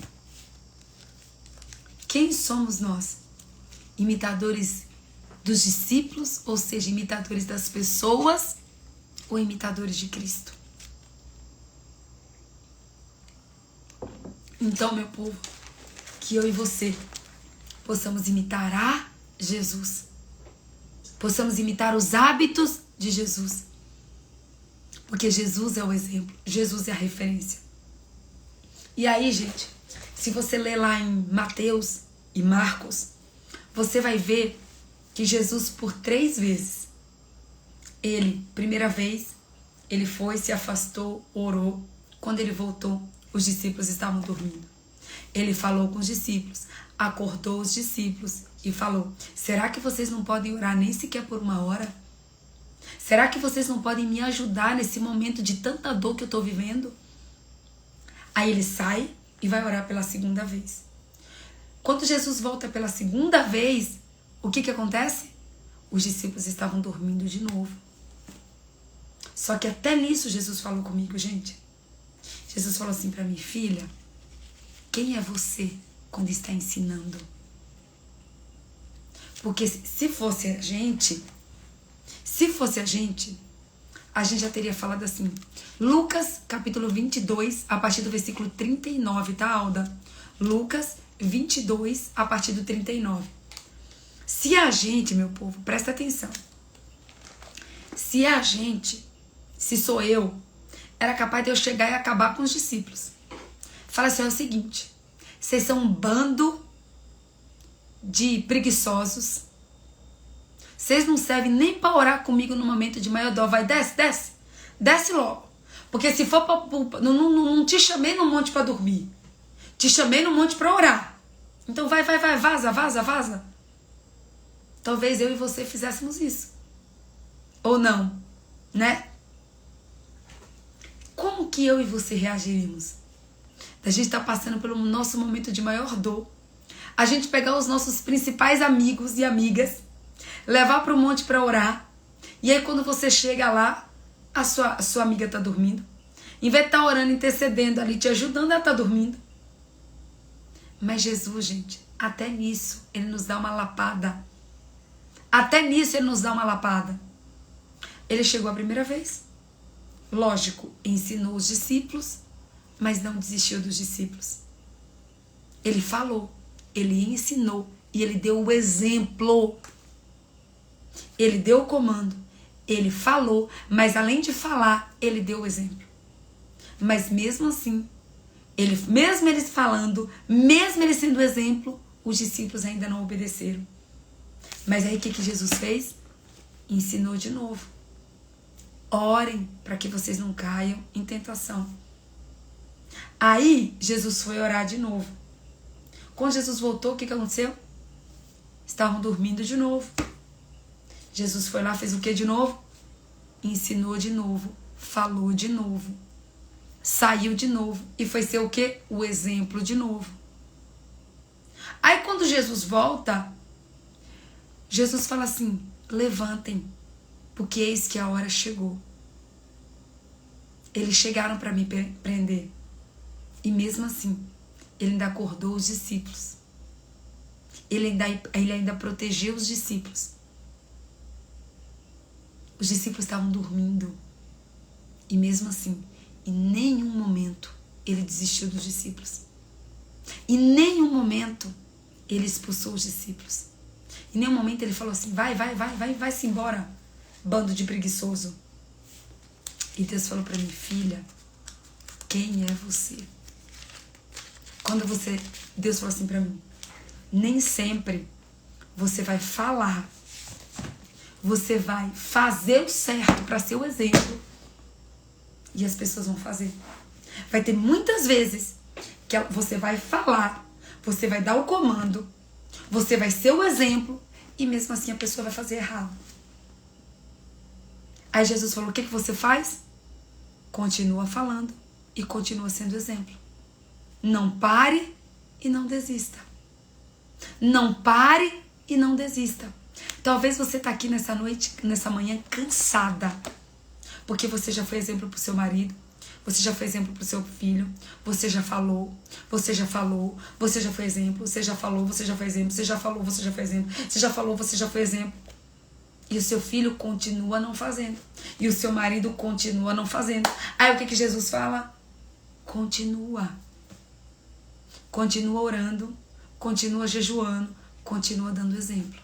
Quem somos nós? Imitadores dos discípulos, ou seja, imitadores das pessoas, ou imitadores de Cristo? Então, meu povo, que eu e você possamos imitar a Jesus. Possamos imitar os hábitos de Jesus. Porque Jesus é o exemplo, Jesus é a referência. E aí, gente, se você ler lá em Mateus e Marcos, você vai ver que Jesus, por 3 vezes, primeira vez, ele foi, se afastou, orou. Quando ele voltou, os discípulos estavam dormindo. Ele falou com os discípulos, acordou os discípulos e falou: será que vocês não podem orar nem sequer por 1 hora? Será que vocês não podem me ajudar nesse momento de tanta dor que eu estou vivendo? Aí ele sai e vai orar pela 2ª vez. Quando Jesus volta pela 2ª vez, o que acontece? Os discípulos estavam dormindo de novo. Só que até nisso Jesus falou comigo, gente. Jesus falou assim para mim: filha, quem é você quando está ensinando? Porque se fosse a gente, a gente já teria falado assim. Lucas, capítulo 22, a partir do versículo 39, tá, Alda? Lucas 22, a partir do 39. Se a gente, meu povo, presta atenção. Se sou eu, era capaz de eu chegar e acabar com os discípulos. Fala assim: é o seguinte, vocês são um bando de preguiçosos. Vocês não servem nem para orar comigo no momento de maior dor. Vai, desce logo. Porque se for pra, não te chamei no monte para dormir. Te chamei no monte para orar. Então vai, vaza. Talvez eu e você fizéssemos isso. Ou não, né? Como que eu e você reagiríamos? A gente tá passando pelo nosso momento de maior dor. A gente pegar os nossos principais amigos e amigas, levar para o monte para orar. E aí quando você chega lá, a sua amiga tá dormindo. Em vez de estar orando, intercedendo ali, te ajudando, ela tá dormindo. Mas Jesus, gente, até nisso ele nos dá uma lapada. Ele chegou a primeira vez. Lógico, ensinou os discípulos, mas não desistiu dos discípulos. Ele falou, ele ensinou e ele deu o exemplo. Ele deu o comando, ele falou, mas além de falar, ele deu o exemplo. Mas mesmo assim, mesmo eles falando, mesmo ele sendo exemplo, os discípulos ainda não obedeceram. Mas aí o que Jesus fez? Ensinou de novo. Orem para que vocês não caiam em tentação. Aí Jesus foi orar de novo. Quando Jesus voltou, o que aconteceu? Estavam dormindo de novo. Jesus foi lá, fez o que de novo? Ensinou de novo, falou de novo, saiu de novo e foi ser o que? O exemplo de novo. Aí quando Jesus volta, Jesus fala assim: levantem, porque eis que a hora chegou. Eles chegaram para me prender. E mesmo assim, ele ainda acordou os discípulos. Ele ainda protegeu os discípulos. Os discípulos estavam dormindo. E mesmo assim, em nenhum momento ele desistiu dos discípulos. Em nenhum momento ele expulsou os discípulos. Em nenhum momento ele falou assim: vai-se embora, bando de preguiçoso. E Deus falou para mim: filha, quem é você? Deus falou assim para mim: Nem sempre você vai falar, você vai fazer o certo para ser o exemplo e as pessoas vão fazer. Vai ter muitas vezes que você vai falar, você vai dar o comando, você vai ser o exemplo e mesmo assim a pessoa vai fazer errado. Aí Jesus falou, o que você faz? Continua falando e continua sendo exemplo. Não pare e não desista. Não pare e não desista. Talvez você está aqui nessa noite, nessa manhã cansada, porque você já foi exemplo para o seu marido, você já foi exemplo para o seu filho, você já falou, você já falou, você já foi exemplo, você já falou, você já foi exemplo, você já falou, você já foi exemplo, você já falou, você já foi exemplo. E o seu filho continua não fazendo. E o seu marido continua não fazendo. Aí o que Jesus fala? Continua. Continua orando, continua jejuando, continua dando exemplo.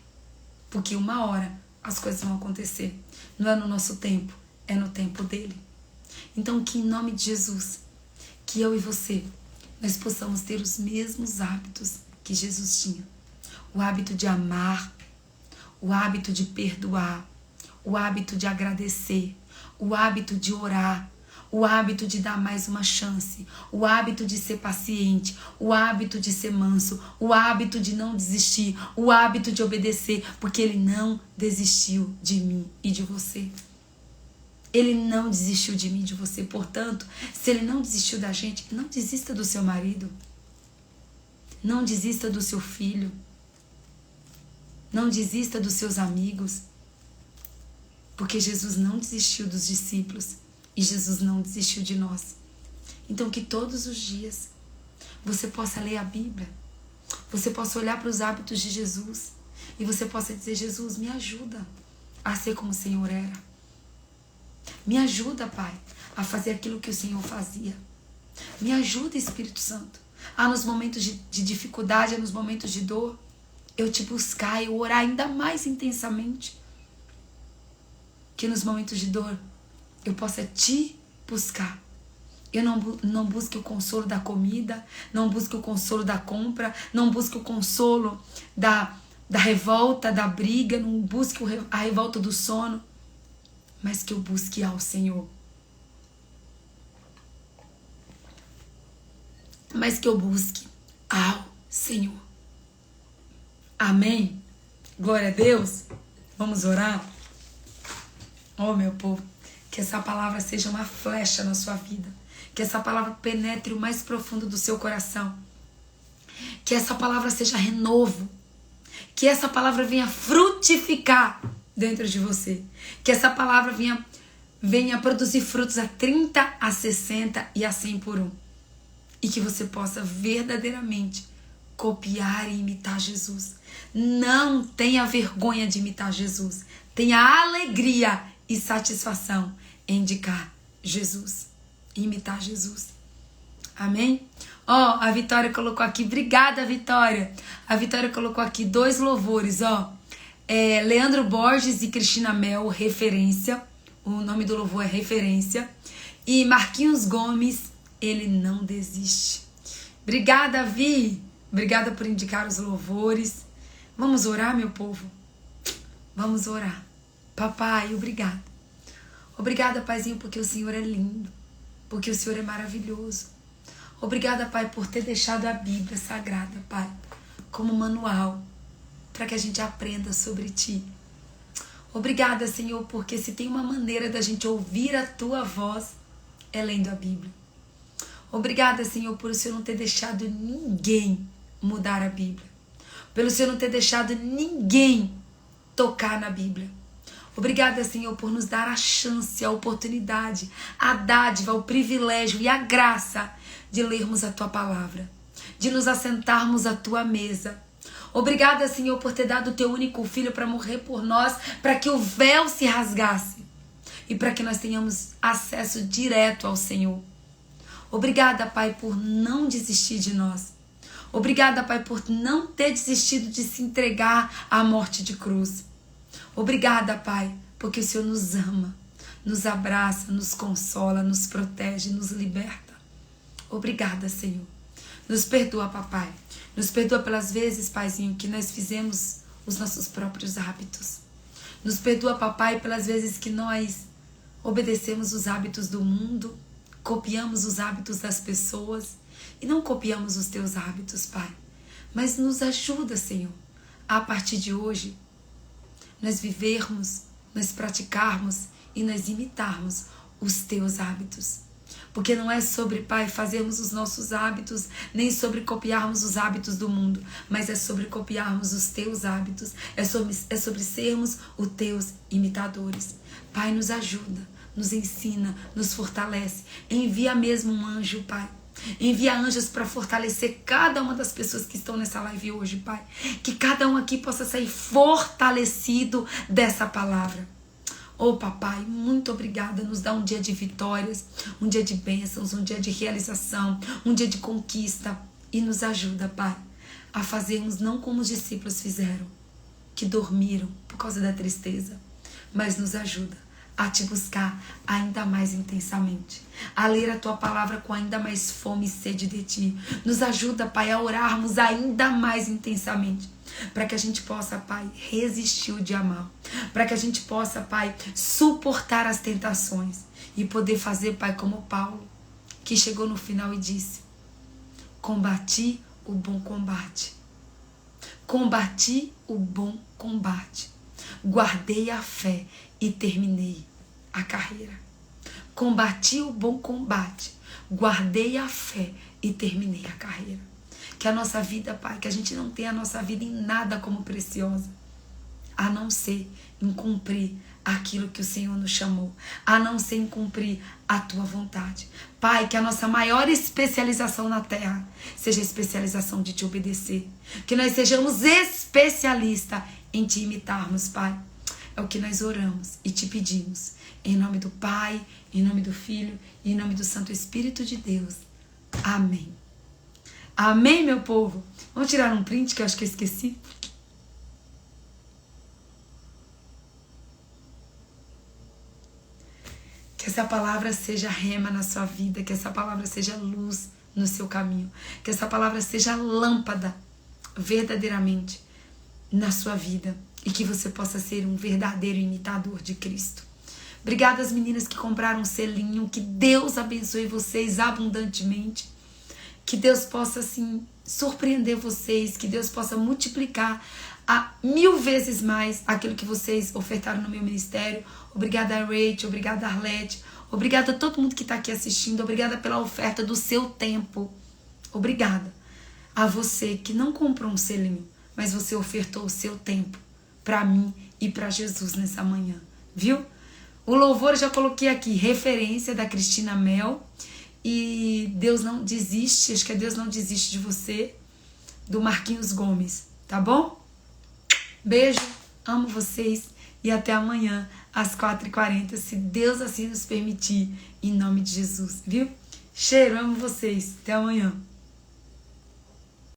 Porque uma hora as coisas vão acontecer. Não é no nosso tempo, é no tempo dele. Então que em nome de Jesus, que eu e você, nós possamos ter os mesmos hábitos que Jesus tinha. O hábito de amar, o hábito de perdoar, o hábito de agradecer, o hábito de orar, o hábito de dar mais uma chance, o hábito de ser paciente, o hábito de ser manso, o hábito de não desistir, o hábito de obedecer, porque ele não desistiu de mim e de você. Ele não desistiu de mim e de você. Portanto, se ele não desistiu da gente, não desista do seu marido, não desista do seu filho, não desista dos seus amigos, porque Jesus não desistiu dos discípulos e Jesus não desistiu de nós. Então que todos os dias você possa ler a Bíblia, você possa olhar para os hábitos de Jesus e você possa dizer, Jesus, me ajuda a ser como o Senhor era. Me ajuda, Pai, a fazer aquilo que o Senhor fazia. Me ajuda, Espírito Santo, a nos momentos de dificuldade, a nos momentos de dor, eu te buscar, eu orar ainda mais intensamente. Que nos momentos de dor eu possa te buscar. Eu não busque o consolo da comida, não busque o consolo da compra, não busque o consolo da revolta, da briga, não busque a revolta do sono, mas que eu busque ao Senhor. Mas que eu busque ao Senhor. Amém? Glória a Deus. Vamos orar? Oh, meu povo, que essa palavra seja uma flecha na sua vida. Que essa palavra penetre o mais profundo do seu coração. Que essa palavra seja renovo. Que essa palavra venha frutificar dentro de você. Que essa palavra venha produzir frutos a 30, a 60 e a 100 por um. E que você possa verdadeiramente copiar e imitar Jesus. Não tenha vergonha de imitar Jesus. Tenha alegria e satisfação em indicar Jesus. Imitar Jesus. Amém? Ó, a Vitória colocou aqui. Obrigada, Vitória. A Vitória colocou aqui 2 louvores, ó. Leandro Borges e Cristina Mel, Referência. O nome do louvor é Referência. E Marquinhos Gomes, Ele Não Desiste. Obrigada, Vi. Obrigada por indicar os louvores. Vamos orar, meu povo? Vamos orar. Papai, obrigada. Obrigada, Paizinho, porque o Senhor é lindo. Porque o Senhor é maravilhoso. Obrigada, Pai, por ter deixado a Bíblia Sagrada, Pai, como manual, para que a gente aprenda sobre Ti. Obrigada, Senhor, porque se tem uma maneira da gente ouvir a Tua voz, é lendo a Bíblia. Obrigada, Senhor, por o Senhor não ter deixado ninguém mudar a Bíblia. Pelo Senhor não ter deixado ninguém tocar na Bíblia. Obrigada, Senhor, por nos dar a chance, a oportunidade, a dádiva, o privilégio e a graça de lermos a Tua palavra, de nos assentarmos à Tua mesa. Obrigada, Senhor, por ter dado o Teu único Filho para morrer por nós, para que o véu se rasgasse e para que nós tenhamos acesso direto ao Senhor. Obrigada, Pai, por não desistir de nós. Obrigada, Pai, por não ter desistido de se entregar à morte de cruz. Obrigada, Pai, porque o Senhor nos ama, nos abraça, nos consola, nos protege, nos liberta. Obrigada, Senhor. Nos perdoa, papai. Nos perdoa pelas vezes, paizinho, que nós fizemos os nossos próprios hábitos. Nos perdoa, papai, pelas vezes que nós obedecemos os hábitos do mundo, copiamos os hábitos das pessoas e não copiamos os teus hábitos, pai. Mas nos ajuda, Senhor, a partir de hoje, nós vivermos, nós praticarmos e nós imitarmos os teus hábitos. Porque não é sobre, pai, fazermos os nossos hábitos, nem sobre copiarmos os hábitos do mundo, mas é sobre copiarmos os teus hábitos, é sobre sermos os teus imitadores. Pai, nos ajuda, nos ensina, nos fortalece. Envia mesmo um anjo, pai. Envia anjos para fortalecer cada uma das pessoas que estão nessa live hoje, pai. Que cada um aqui possa sair fortalecido dessa palavra. Oh, papai, muito obrigada. Nos dá um dia de vitórias, um dia de bênçãos, um dia de realização, um dia de conquista. E nos ajuda, pai, a fazermos não como os discípulos fizeram, que dormiram por causa da tristeza, mas nos ajuda a te buscar ainda mais intensamente, a ler a tua palavra com ainda mais fome e sede de ti. Nos ajuda, pai, a orarmos ainda mais intensamente, para que a gente possa, pai, resistir o dia mal, para que a gente possa, pai, suportar as tentações e poder fazer, pai, como Paulo, que chegou no final e disse: combati o bom combate, combati o bom combate, guardei a fé e terminei a carreira. Combati o bom combate, guardei a fé e terminei a carreira. Que a nossa vida, pai, que a gente não tenha a nossa vida em nada como preciosa, a não ser em cumprir aquilo que o Senhor nos chamou, a não ser em cumprir a tua vontade. Pai, que a nossa maior especialização na terra seja a especialização de te obedecer. Que nós sejamos especialistas em te imitarmos, pai. É o que nós oramos e te pedimos. Em nome do Pai, em nome do Filho e em nome do Santo Espírito de Deus. Amém. Amém, meu povo. Vamos tirar um print que eu acho que eu esqueci. Que essa palavra seja rema na sua vida, que essa palavra seja luz no seu caminho, que essa palavra seja lâmpada verdadeiramente na sua vida e que você possa ser um verdadeiro imitador de Cristo. Obrigada às meninas que compraram um selinho, que Deus abençoe vocês abundantemente, que Deus possa assim surpreender vocês, que Deus possa multiplicar a 1000 vezes mais aquilo que vocês ofertaram no meu ministério. Obrigada a Rachel, obrigada a Arlete, obrigada a todo mundo que está aqui assistindo, obrigada pela oferta do seu tempo, obrigada a você que não comprou um selinho, mas você ofertou o seu tempo para mim e para Jesus nessa manhã, viu? O louvor eu já coloquei aqui, referência da Cristina Mel, e Deus não desiste, acho que é Deus não desiste de você, do Marquinhos Gomes, tá bom? Beijo, amo vocês e até amanhã às 4h40, se Deus assim nos permitir, em nome de Jesus, viu? Cheiro, amo vocês, até amanhã.